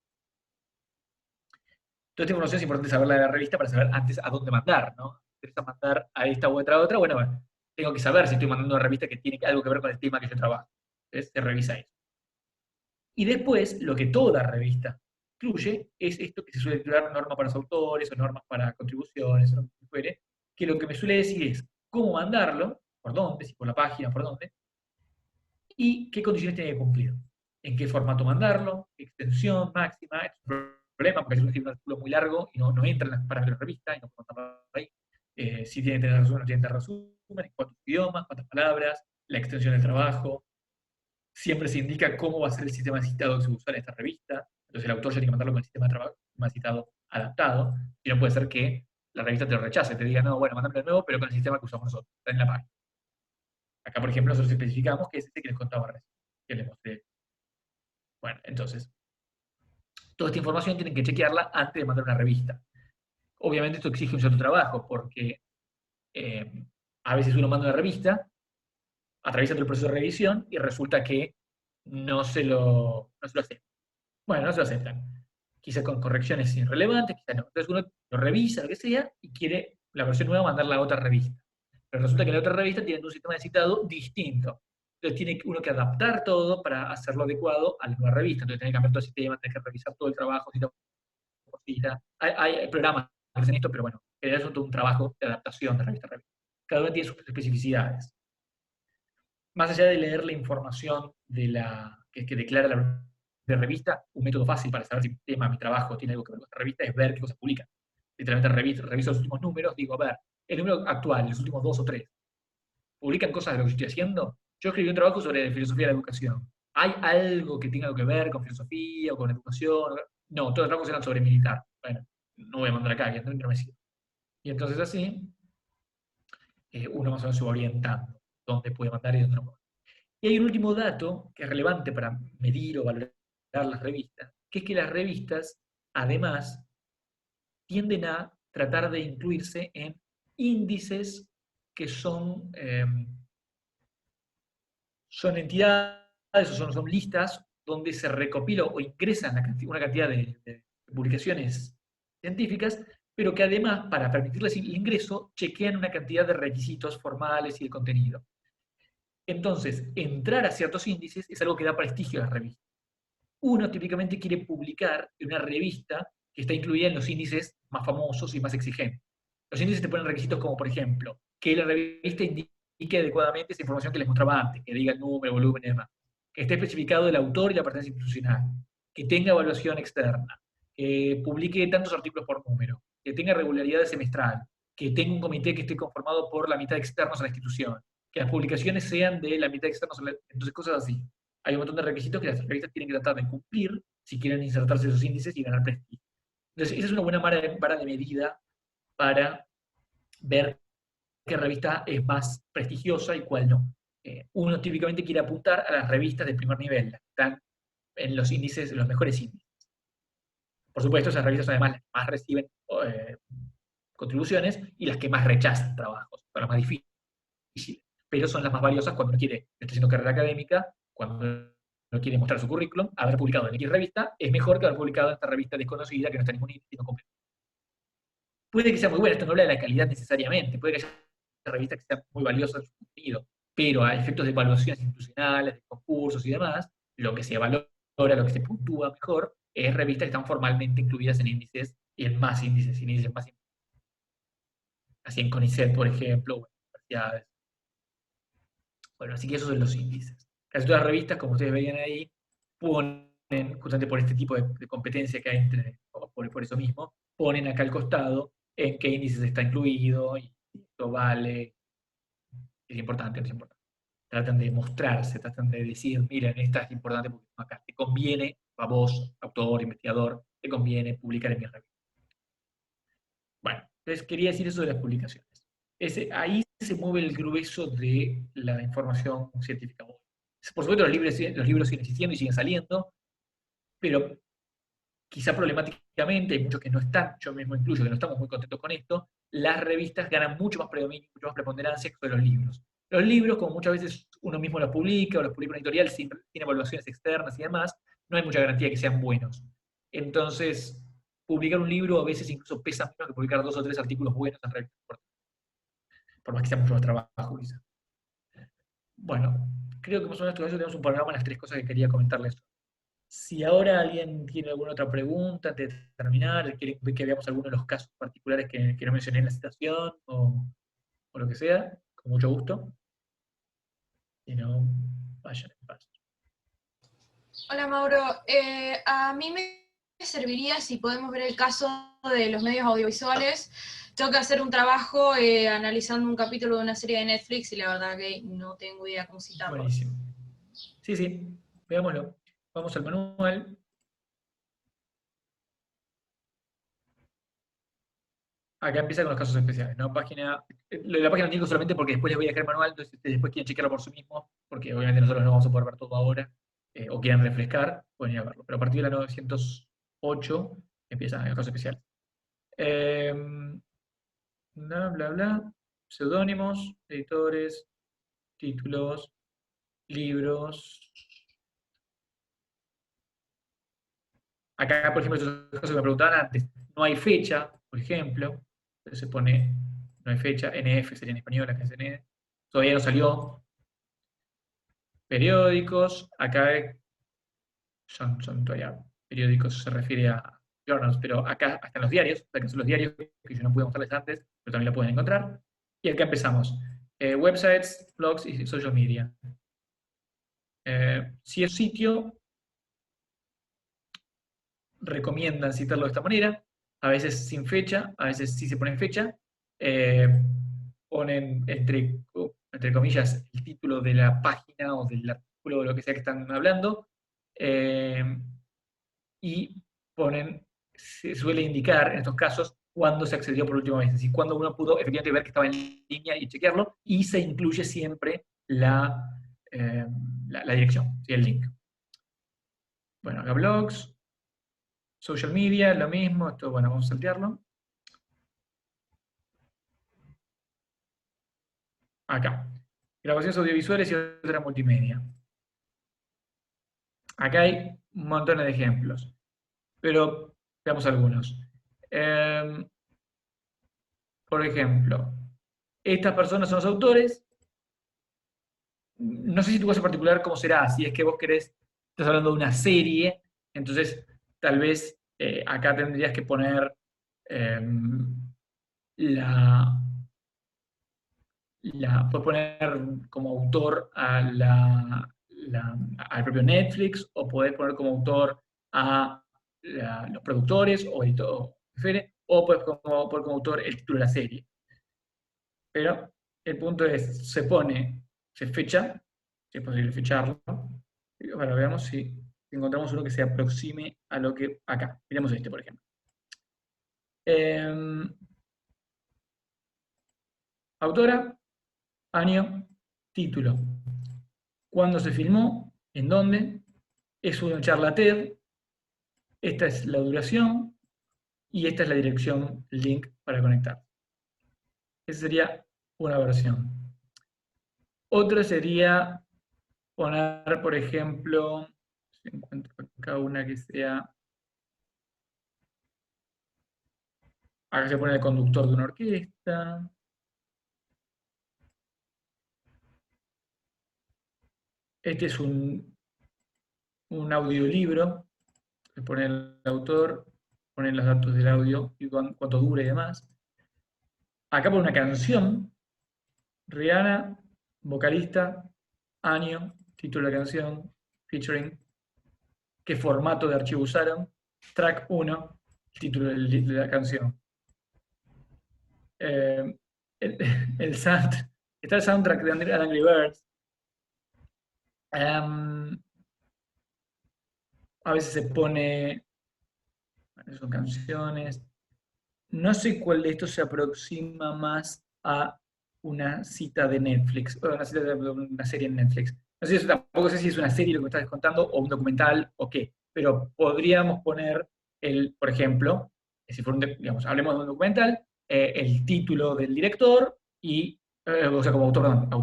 Toda esta información es importante saberla de la revista para saber antes a dónde mandar, ¿no? Si interesa mandar a esta u otra, bueno, tengo que saber si estoy mandando una revista que tiene algo que ver con el tema que yo trabajo. Entonces se revisa eso. Y después, lo que toda revista incluye es esto que se suele titular normas para los autores o normas para contribuciones, o lo que fuere, que lo que me suele decir es cómo mandarlo, por dónde, si por la página, por dónde, y qué condiciones tiene que cumplir. En qué formato mandarlo, qué extensión máxima, es un problema porque si uno tiene un artículo muy largo y no entra en los parámetros de revista y no puedo mandarlo ahí. Si tiene que tener resumen, no tiene que tener resumen, en cuántos idiomas, cuántas palabras, la extensión del trabajo. Siempre se indica cómo va a ser el sistema de citado que se va a usar en esta revista. Entonces el autor ya tiene que mandarlo con el sistema de trabajo, sistema de citado adaptado. Y no puede ser que la revista te lo rechace, te diga, no, bueno, mándame de nuevo, pero con el sistema que usamos nosotros, está en la página. Acá, por ejemplo, nosotros especificamos que es este que les contaba recién, que les mostré. Bueno, entonces, toda esta información tienen que chequearla antes de mandar una revista. Obviamente esto exige un cierto trabajo, porque a veces uno manda una revista, atraviesa todo el proceso de revisión y resulta que no se lo aceptan. Bueno, no se lo aceptan. Quizá con correcciones irrelevantes, quizá no. Entonces uno lo revisa, lo que sea, y quiere la versión nueva mandarla a otra revista. Pero resulta que la otra revista tiene un sistema de citado distinto. Entonces tiene uno que adaptar todo para hacerlo adecuado a la nueva revista. Entonces tiene que cambiar todo el sistema, tiene que revisar todo el trabajo, cita por cita. Hay programas que hacen esto, pero bueno, en realidad es todo un trabajo de adaptación de revista a revista. Cada una tiene sus especificidades. Más allá de leer la información que declara la revista, un método fácil para saber si mi trabajo tiene algo que ver con esta revista es ver qué cosas publican. Literalmente reviso los últimos números, digo, a ver, el número actual, los últimos 2 o 3, ¿publican cosas de lo que estoy haciendo? Yo escribí un trabajo sobre filosofía de la educación. ¿Hay algo que tenga algo que ver con filosofía o con educación? No, todos los trabajos eran sobre militar. Bueno, no voy a mandar acá, que no me sirve. Y entonces así, uno más o menos se va orientando dónde puede mandar y dónde no puede. Y hay un último dato que es relevante para medir o valorar las revistas, que es que las revistas, además, tienden a tratar de incluirse en índices que son entidades o son listas donde se recopila o ingresan una cantidad de publicaciones científicas, pero que además, para permitirles el ingreso, chequean una cantidad de requisitos formales y de contenido. Entonces, entrar a ciertos índices es algo que da prestigio a las revistas. Uno típicamente quiere publicar en una revista que está incluida en los índices más famosos y más exigentes. Los índices te ponen requisitos como, por ejemplo, que la revista indique adecuadamente esa información que les mostraba antes, que diga el número, volumen y demás, que esté especificado el autor y la pertenencia institucional, que tenga evaluación externa, que publique tantos artículos por número, que tenga regularidad semestral, que tenga un comité que esté conformado por la mitad externos a la institución, que las publicaciones sean de la mitad externos a la... Entonces, cosas así. Hay un montón de requisitos que las revistas tienen que tratar de cumplir si quieren insertarse en esos índices y ganar prestigio. Entonces, esa es una buena vara de medida para ver qué revista es más prestigiosa y cuál no. Uno típicamente quiere apuntar a las revistas de primer nivel, las que están en los índices, en los mejores índices. Por supuesto, esas revistas son además las que más reciben contribuciones y las que más rechazan trabajos, son las más difíciles, pero son las más valiosas cuando uno quiere, está haciendo carrera académica, cuando uno quiere mostrar su currículum. Haber publicado en X revista es mejor que haber publicado en esta revista desconocida que no está en ningún índice y no compete. Puede que sea muy buena, esto no habla de la calidad necesariamente, puede que haya revistas que sean muy valiosas en su contenido, pero a efectos de evaluaciones institucionales, de concursos y demás, lo que se valora, lo que se puntúa mejor, es revistas que están formalmente incluidas en índices y en más índices, en índices más importantes. Así en CONICET, por ejemplo, o en universidades. Bueno, así que esos son los índices. Casi todas las revistas, como ustedes veían ahí, ponen, justamente por este tipo de competencia que hay por eso mismo, ponen acá al costado en qué índices está incluido y esto vale. Es importante, no es importante. Tratan de mostrarse, tratan de decir, miren, esta es importante porque acá te conviene, a vos, autor, investigador, te conviene publicar en mi revista. Bueno, entonces quería decir eso de las publicaciones. Ahí se mueve el grueso de la información científica. Por supuesto, los libros siguen existiendo y siguen saliendo, pero quizá problemáticamente, hay muchos que no están, yo mismo incluyo, que no estamos muy contentos con esto, las revistas ganan mucho más predominio, mucho más preponderancia que los libros. Los libros, como muchas veces uno mismo los publica o los publica una editorial sin evaluaciones externas y demás, no hay mucha garantía que sean buenos. Entonces, publicar un libro a veces incluso pesa menos que publicar 2 o 3 artículos buenos en revistas, por más que sea mucho más trabajo, quizá. Bueno, creo que más o menos con eso tenemos un panorama de las tres cosas que quería comentarles. Si ahora alguien tiene alguna otra pregunta antes de terminar, quiere que veamos alguno de los casos particulares que no mencioné en la citación o lo que sea, con mucho gusto. Si no, vayan en paz. Hola Mauro, a mí me serviría si podemos ver el caso de los medios audiovisuales. Tengo que hacer un trabajo analizando un capítulo de una serie de Netflix y la verdad que no tengo idea cómo citarlo. Buenísimo. Sí, sí, veámoslo. Vamos al manual. Acá empieza con los casos especiales, ¿no? Lo de la página lo digo solamente porque después les voy a dejar el manual, entonces después quieren chequearlo por sí mismos, porque obviamente nosotros no vamos a poder ver todo ahora, o quieren refrescar, pueden ir a verlo. Pero a partir de la 908 empiezan los casos especiales. Bla, bla, bla. Seudónimos, editores, títulos, libros. Acá, por ejemplo, esas cosas que me preguntaban antes, no hay fecha, por ejemplo. Entonces se pone, no hay fecha, NF sería en español, acá es NF. Todavía no salió. Periódicos, acá son todavía periódicos, se refiere a journals, pero acá hasta en los diarios, acá son los diarios que yo no pude mostrarles antes, pero también lo pueden encontrar. Y acá empezamos. Websites, blogs y social media. Si es sitio, recomiendan citarlo de esta manera, a veces sin fecha, a veces sí se ponen fecha, ponen entre comillas el título de la página o del artículo o lo que sea que están hablando, y se suele indicar en estos casos cuándo se accedió por última vez, es decir, cuándo uno pudo efectivamente ver que estaba en línea y chequearlo, y se incluye siempre la dirección, ¿sí? El link. Bueno, acá blogs, social media, lo mismo, esto, bueno, vamos a saltearlo. Acá, grabaciones audiovisuales y otra multimedia. Acá hay un montón de ejemplos, pero veamos algunos. Por ejemplo, estas personas son los autores. No sé si tu caso particular cómo será, si es que vos estás hablando de una serie, entonces tal vez acá tendrías que poner puedes poner como autor al propio Netflix, o podés poner como autor a los productores o editor, o puedes poner como autor el título de la serie. Pero el punto es, se fecha, si es posible fecharlo. Ahora veamos si encontramos uno que se aproxime a lo que acá. Miremos este, por ejemplo. Autora, año, título. ¿Cuándo se filmó? ¿En dónde? Es una charla TED. Esta es la duración. Y esta es la dirección, link para conectar. Esa sería una versión. Otra sería poner, por ejemplo, si encuentro acá una que sea... Acá se pone el conductor de una orquesta. Este es un audiolibro. Se pone el autor, ponen los datos del audio y cuánto dura y demás. Acá pone una canción. Rihanna, vocalista, año, título de la canción, featuring, qué formato de archivo usaron, track 1, título de la canción. El sound, está el soundtrack de Angry Birds. A veces se pone, bueno, son canciones. No sé cuál de estos se aproxima más a una cita de Netflix, o una cita de una serie en Netflix. No sé, tampoco sé si es una serie lo que me estás contando, o un documental, o qué, pero podríamos poner, por ejemplo, si fuera digamos, hablemos de un documental, el título del director, o sea, como autor, como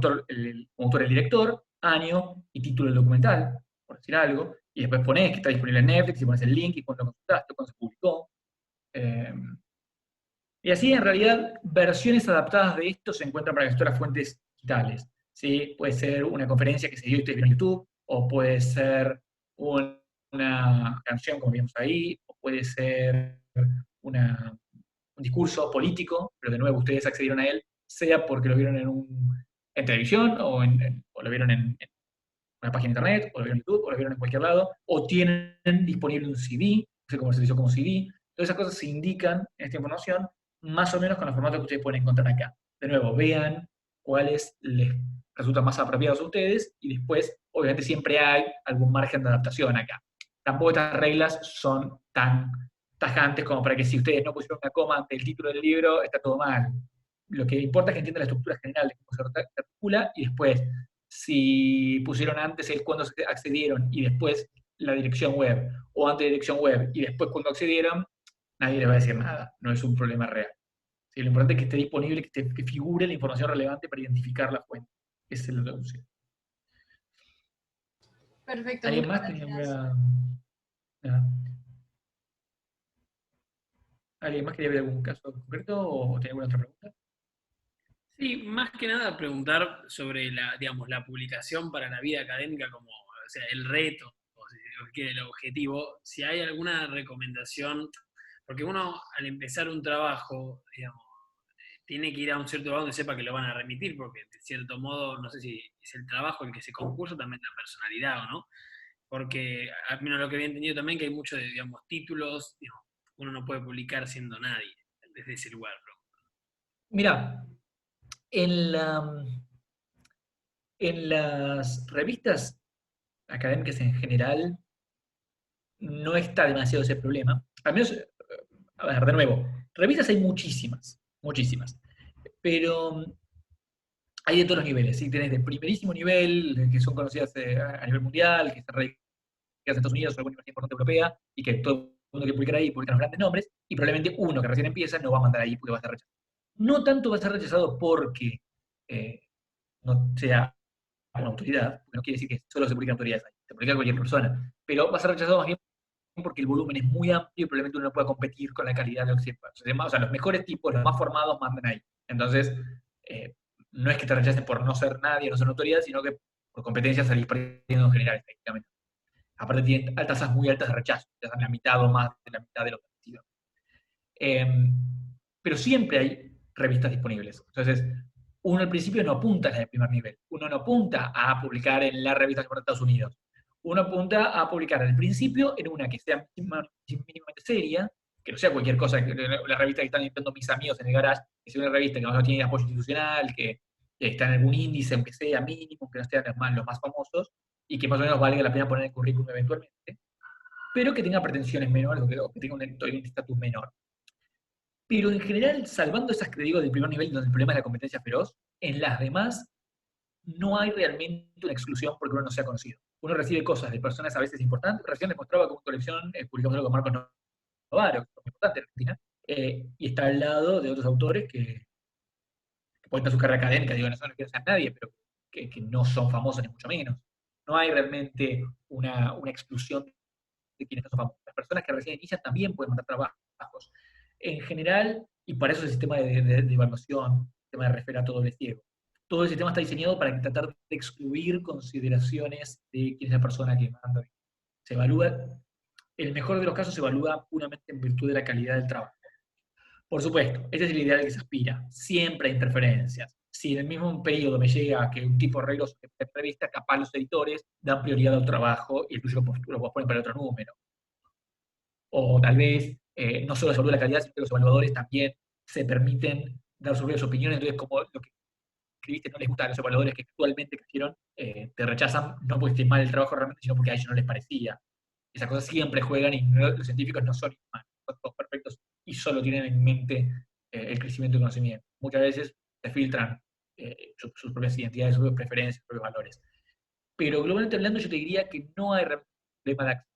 autor el director, año y título del documental, por decir algo, y después pones que está disponible en Netflix, y pones el link, y cuando lo consultaste, cuando se publicó. Y así, en realidad, versiones adaptadas de esto se encuentran para todas las fuentes digitales. ¿sí? Puede ser una conferencia que se dio y ustedes vieron en YouTube, o puede ser una canción, como vimos ahí, o puede ser un discurso político, pero de nuevo ustedes accedieron a él, sea porque lo vieron en televisión, o lo vieron en una página de internet, o lo vieron en YouTube, o lo vieron en cualquier lado, o tienen disponible un CD, no sé cómo se dice como CD. Todas esas cosas se indican en esta información, más o menos con los formatos que ustedes pueden encontrar acá. De nuevo, vean cuáles les resultan más apropiados a ustedes, y después, obviamente, siempre hay algún margen de adaptación acá. Tampoco estas reglas son tan tajantes como para que si ustedes no pusieron una coma ante el título del libro, está todo mal. Lo que importa es que entiendan la estructura general de cómo se articula, y después, si pusieron antes el cuándo accedieron y después la dirección web, o antes la dirección web y después cuando accedieron, nadie les va a decir nada, no es un problema real. ¿Sí? Lo importante es que esté disponible, que figure la información relevante para identificar la fuente. Esa es la traducción. Perfecto, ¿Alguien muchas más tenía gracias. ah, ¿Alguien más quería ver algún caso concreto o tenía alguna otra pregunta? Sí, más que nada preguntar sobre digamos, la publicación para la vida académica como, o sea, el reto, o si quiere, el objetivo, si hay alguna recomendación, porque uno al empezar un trabajo, digamos, tiene que ir a un cierto lugar donde sepa que lo van a remitir, porque de cierto modo, no sé si es el trabajo el que se concursa, también la personalidad o no, porque a mí lo que había entendido también que hay muchos, digamos, títulos, digamos, uno no puede publicar siendo nadie desde ese lugar. Mira, en, en las revistas académicas en general no está demasiado ese problema. Al menos, a ver, de nuevo, revistas hay muchísimas, muchísimas. Pero hay de todos los niveles, ¿sí? Tenés de primerísimo nivel, que son conocidas a nivel mundial, que están radicadas en Estados Unidos o alguna universidad importante europea, y que todo el mundo que publicar ahí publica los grandes nombres, y probablemente uno que recién empieza no va a mandar ahí porque va a estar rechazado. No tanto va a ser rechazado porque eh, no sea una autoridad, porque no quiere decir que solo se publican autoridades ahí, se publica cualquier persona, pero va a ser rechazado más bien porque el volumen es muy amplio y probablemente uno no pueda competir con la calidad de lo que se puede. O sea, los mejores tipos, los más formados, mandan ahí. Entonces, eh, no es que te rechacen por no ser nadie, no ser una autoridad, sino que por competencia salís perdiendo en general, efectivamente. Aparte tienen tasas muy altas de rechazo, ya dan la mitad o más de la mitad de lo permitido. Pero siempre hay revistas disponibles. Entonces, uno al principio no apunta a la de primer nivel. Uno no apunta a publicar en la revista de Estados Unidos. Uno apunta a publicar al principio en una que sea mínimamente seria, que no sea cualquier cosa, que la revista que están editando mis amigos en el garage, que sea una revista que no tiene apoyo institucional, que está en algún índice, aunque sea mínimo, que no sean los más famosos, y que más o menos valga la pena poner en el currículum eventualmente, pero que tenga pretensiones menores o que tenga un estatus menor. Pero en general, salvando esas que digo del primer nivel, donde el problema es la competencia feroz, en las demás no hay realmente una exclusión porque uno no sea conocido. Uno recibe cosas de personas a veces importantes. Recién les mostraba como colección, publicamos algo con Marcos Novaro, que es muy importante en Argentina, y está al lado de otros autores que cuentan su carrera académica, digo, no son que no sean nadie, pero que no son famosos ni mucho menos. No hay realmente una exclusión de quienes no son famosos. Las personas que recién inician también pueden mandar trabajos. En general, y para eso el sistema de evaluación, el sistema de referato doble ciego. Todo el sistema está diseñado para tratar de excluir consideraciones de quién es la persona que manda. Se evalúa, el mejor de los casos se evalúa puramente en virtud de la calidad del trabajo. Por supuesto, este es el ideal al que se aspira. Siempre hay interferencias. Si en el mismo periodo me llega que un tipo arregloso de entrevista, capaz los editores dan prioridad al trabajo y el tuyo lo posponen para otro número. O tal vez no solo se evalúa la calidad, sino que los evaluadores también se permiten dar sus propias opiniones. Entonces, como lo que escribiste no les gusta a los evaluadores que actualmente crecieron, te rechazan no porque esté mal el trabajo realmente, sino porque a ellos no les parecía. Esas cosas siempre juegan y los científicos no son humanos, son todos perfectos y solo tienen en mente el crecimiento y conocimiento. Muchas veces se filtran sus propias identidades, sus propias preferencias, sus propios valores. Pero globalmente hablando, yo te diría que no hay problema de acceso.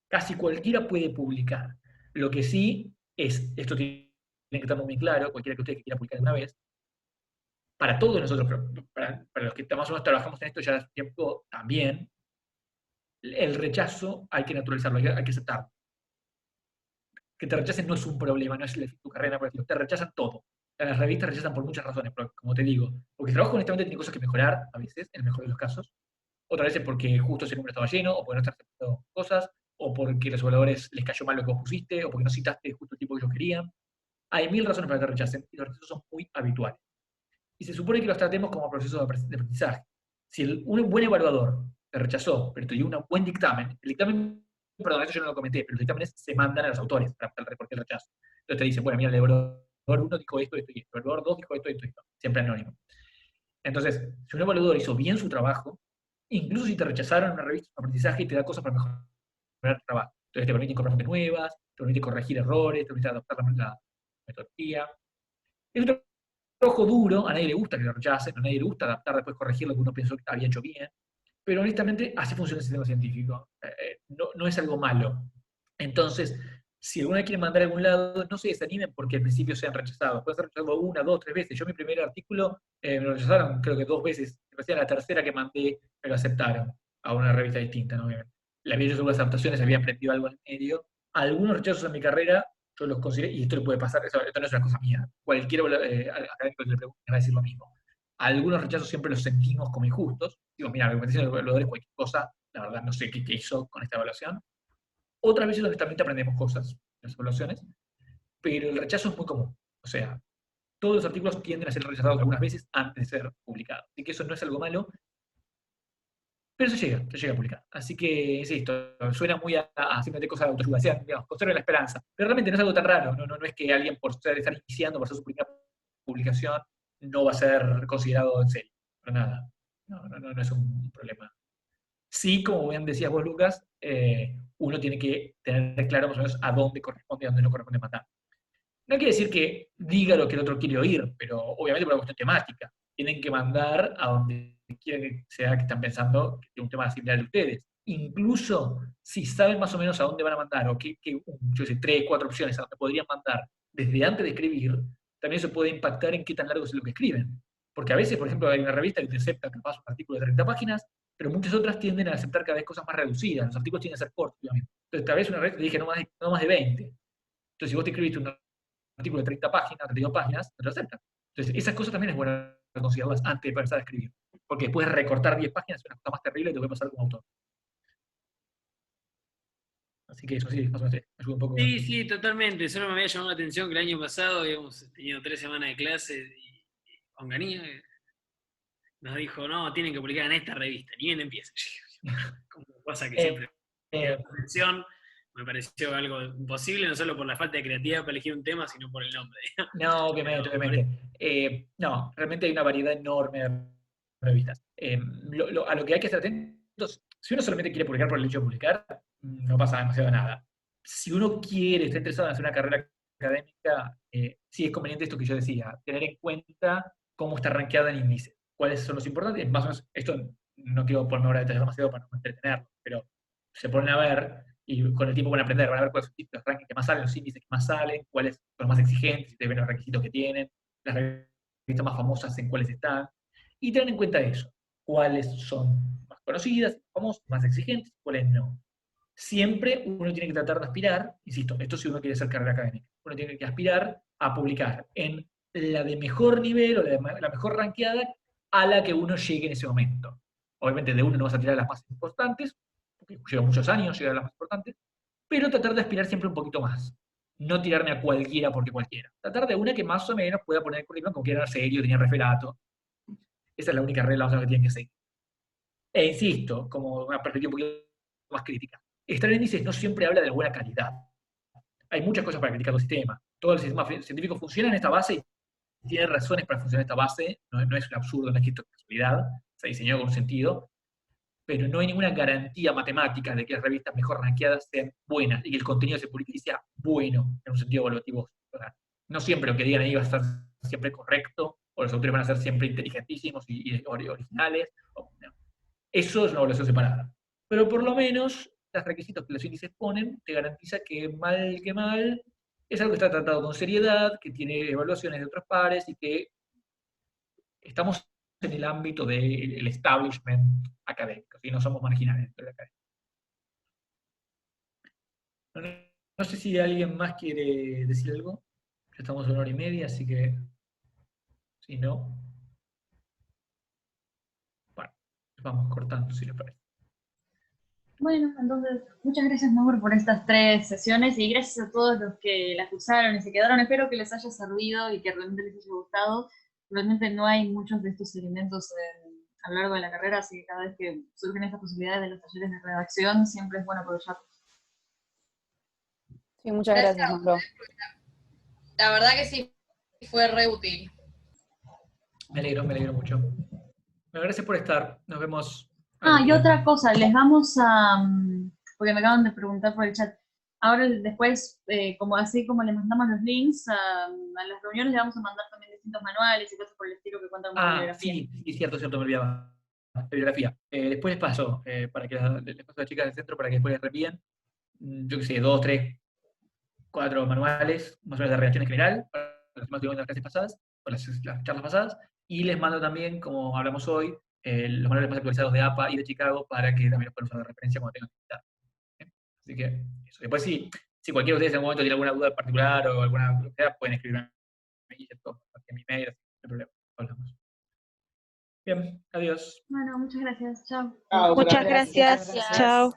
Casi cualquiera puede publicar. Lo que sí es, esto tiene que estar muy claro, cualquiera que usted quiera publicar alguna vez, para todos nosotros, para los que más o menos trabajamos en esto ya hace tiempo también, el rechazo hay que naturalizarlo, hay que aceptarlo. Que te rechacen no es un problema, no es tu carrera, te rechazan todo. las revistas rechazan por muchas razones, como te digo, porque el trabajo honestamente tiene cosas que mejorar a veces, en el mejor de los casos, otras veces porque justo ese número estaba lleno, o porque no estás aceptando cosas, o porque a los evaluadores les cayó mal lo que vos pusiste, o porque no citaste justo el tipo que ellos querían. Hay mil razones para que te rechacen, y los rechazos son muy habituales. Y se supone que los tratemos como procesos de aprendizaje. Si un buen evaluador te rechazó, pero te dio un buen dictamen, el dictamen, perdón, eso yo no lo comenté, pero los dictámenes se mandan a los autores para el reporte del rechazo. Entonces te dicen, bueno, mira, el evaluador 1 dijo esto, esto y esto, el evaluador 2 dijo esto, esto y esto, siempre anónimo. Entonces, si un evaluador hizo bien su trabajo, incluso si te rechazaron en una revista de aprendizaje, te da cosas para mejorar el trabajo. Entonces te permite incorporar fuentes nuevas, te permite corregir errores, te permite adaptar la metodología. Es un trabajo duro, a nadie le gusta que lo rechacen, a nadie le gusta adaptar, después corregir lo que uno pensó que había hecho bien, pero honestamente así funciona el sistema científico. No es algo malo. Entonces, si alguna quiere mandar a algún lado, no se desanimen porque al principio sean rechazados. Pueden ser rechazados una, dos, tres veces. Yo mi primer artículo me lo rechazaron creo que 2 veces. Recién la tercera que mandé me lo aceptaron a una revista distinta, ¿no? Obviamente. Le había hecho algunas adaptaciones, había aprendido algo en medio. Algunos rechazos en mi carrera yo los consideré, y esto le puede pasar, esto no es una cosa mía. Cualquier académico que le pregunte va a decir lo mismo. Algunos rechazos siempre los sentimos como injustos. Digo, mira, la argumentación del evaluador es cualquier cosa, la verdad no sé qué hizo con esta evaluación. Otras veces honestamente aprendemos cosas en las evaluaciones, pero el rechazo es muy común. O sea, todos los artículos tienden a ser rechazados algunas veces antes de ser publicados. Así que eso no es algo malo, pero se llega a publicar. Así que, insisto, suena muy a simplemente cosas de autoayuda, digamos, conserven la esperanza. Pero realmente no es algo tan raro, no es que alguien por estar iniciando, por ser su primera publicación, no va a ser considerado en serio. Pero nada, no es un problema. Sí, como bien decías vos, Lucas, uno tiene que tener claro más o menos a dónde corresponde y a dónde no corresponde mandar. No quiere decir que diga lo que el otro quiere oír, pero obviamente por una cuestión temática. Tienen que mandar a donde quiera que sea que están pensando que tiene un tema similar de ustedes. Incluso si saben más o menos a dónde van a mandar, o yo sé, 3, 4 opciones a donde podrían mandar desde antes de escribir, también eso puede impactar en qué tan largo es lo que escriben. Porque a veces, por ejemplo, hay una revista que te acepta capaz un artículo de 30 páginas, pero muchas otras tienden a aceptar cada vez cosas más reducidas. Los artículos tienen que ser cortos, obviamente. Entonces, tal vez una revista te dije no más de 20. Entonces, si vos te escribiste un artículo de 30 páginas, 32 páginas, no te lo aceptan. Entonces, esas cosas también es bueno considerarlas antes de empezar a escribir. Porque después de recortar 10 páginas es una cosa más terrible y te puede pasar como autor. Así que eso sí, más o menos ayuda un poco. Sí, totalmente. Solo me había llamado la atención que el año pasado habíamos tenido 3 semanas de clases y Onganía nos dijo, no, tienen que publicar en esta revista, ni bien empieza. Como cosa que siempre me llama la atención. Me pareció algo imposible, no solo por la falta de creatividad para elegir un tema, sino por el nombre. No, obviamente. No, realmente hay una variedad enorme de revistas. A lo que hay que estar atentos, si uno solamente quiere publicar por el hecho de publicar, no pasa demasiado nada. Si uno está interesado en hacer una carrera académica, sí es conveniente esto que yo decía, tener en cuenta cómo está rankeada en índices, cuáles son los importantes. Más o menos, esto no quiero ponerme ahora a detallar demasiado para no entretenerlo, pero se ponen a ver y con el tiempo van a aprender, van a ver cuáles son los rankings que más salen, los índices que más salen, cuáles son los más exigentes, si ven los requisitos que tienen, las revistas más famosas en cuáles están, y tener en cuenta eso, cuáles son más conocidas, famosas, más exigentes, cuáles no. Siempre uno tiene que tratar de aspirar, insisto, esto si uno quiere hacer carrera académica, uno tiene que aspirar a publicar en la de mejor nivel o la mejor rankeada a la que uno llegue en ese momento. Obviamente de uno no vas a tirar las más importantes, porque lleva muchos años llegar a las más importantes, pero tratar de aspirar siempre un poquito más. No tirarme a cualquiera porque cualquiera. Tratar de una que más o menos pueda poner el currículum como que era serio, tenía referato. Esa es la única regla que tienen que seguir. E insisto, como una perspectiva un poquito más crítica, estar en índices no siempre habla de buena calidad. Hay muchas cosas para criticar el sistema. Todo el sistema científico funciona en esta base y tiene razones para funcionar en esta base. No es un absurdo, no es que esto es casualidad. Se diseñó con un sentido. Pero no hay ninguna garantía matemática de que las revistas mejor rankeadas sean buenas y que el contenido se publique y sea bueno en un sentido evaluativo. No siempre lo que digan ahí va a estar siempre correcto, o los autores van a ser siempre inteligentísimos y originales. No. Eso es una evaluación separada. Pero por lo menos los requisitos que los índices ponen te garantiza que mal es algo que está tratado con seriedad, que tiene evaluaciones de otros pares y que estamos en el ámbito del establishment académico, y no somos marginales dentro de la academia. No sé si alguien más quiere decir algo. Ya estamos en 1 hora y media, así que Si no, bueno, vamos cortando si les parece. Bueno, entonces, muchas gracias, Mauro, por estas 3 sesiones y gracias a todos los que las usaron y se quedaron. Espero que les haya servido y que realmente les haya gustado. Realmente no hay muchos de estos elementos a lo largo de la carrera, así que cada vez que surgen estas posibilidades de los talleres de redacción, siempre es bueno aprovecharlos. Sí, muchas gracias, Mauro. La verdad que sí, fue re útil. Me alegro mucho. Bueno, gracias por estar. Nos vemos. Y otra cosa, les vamos a, porque me acaban de preguntar por el chat, ahora después, como así como les mandamos los links a las reuniones, le vamos a mandar también distintos manuales y cosas por el estilo que cuentan con bibliografía. Sí, cierto, me olvidaba. La bibliografía. Después les paso, para que les paso a las chicas del centro para que después les reenvíen, yo qué sé, 2, 3, 4 manuales, más o menos de redacción en general, para los temas que vimos en las clases pasadas, o las charlas pasadas, y les mando también, como hablamos hoy, los manuales más actualizados de APA y de Chicago para que también los puedan usar de referencia cuando tengan que necesitar. Así que eso. Después si cualquiera de ustedes en algún momento tiene alguna duda particular o alguna cosa, pueden escribirme en mi mail, no hay problema, hablamos. Bien, adiós. Bueno, muchas gracias, chao. Muchas gracias. Chao.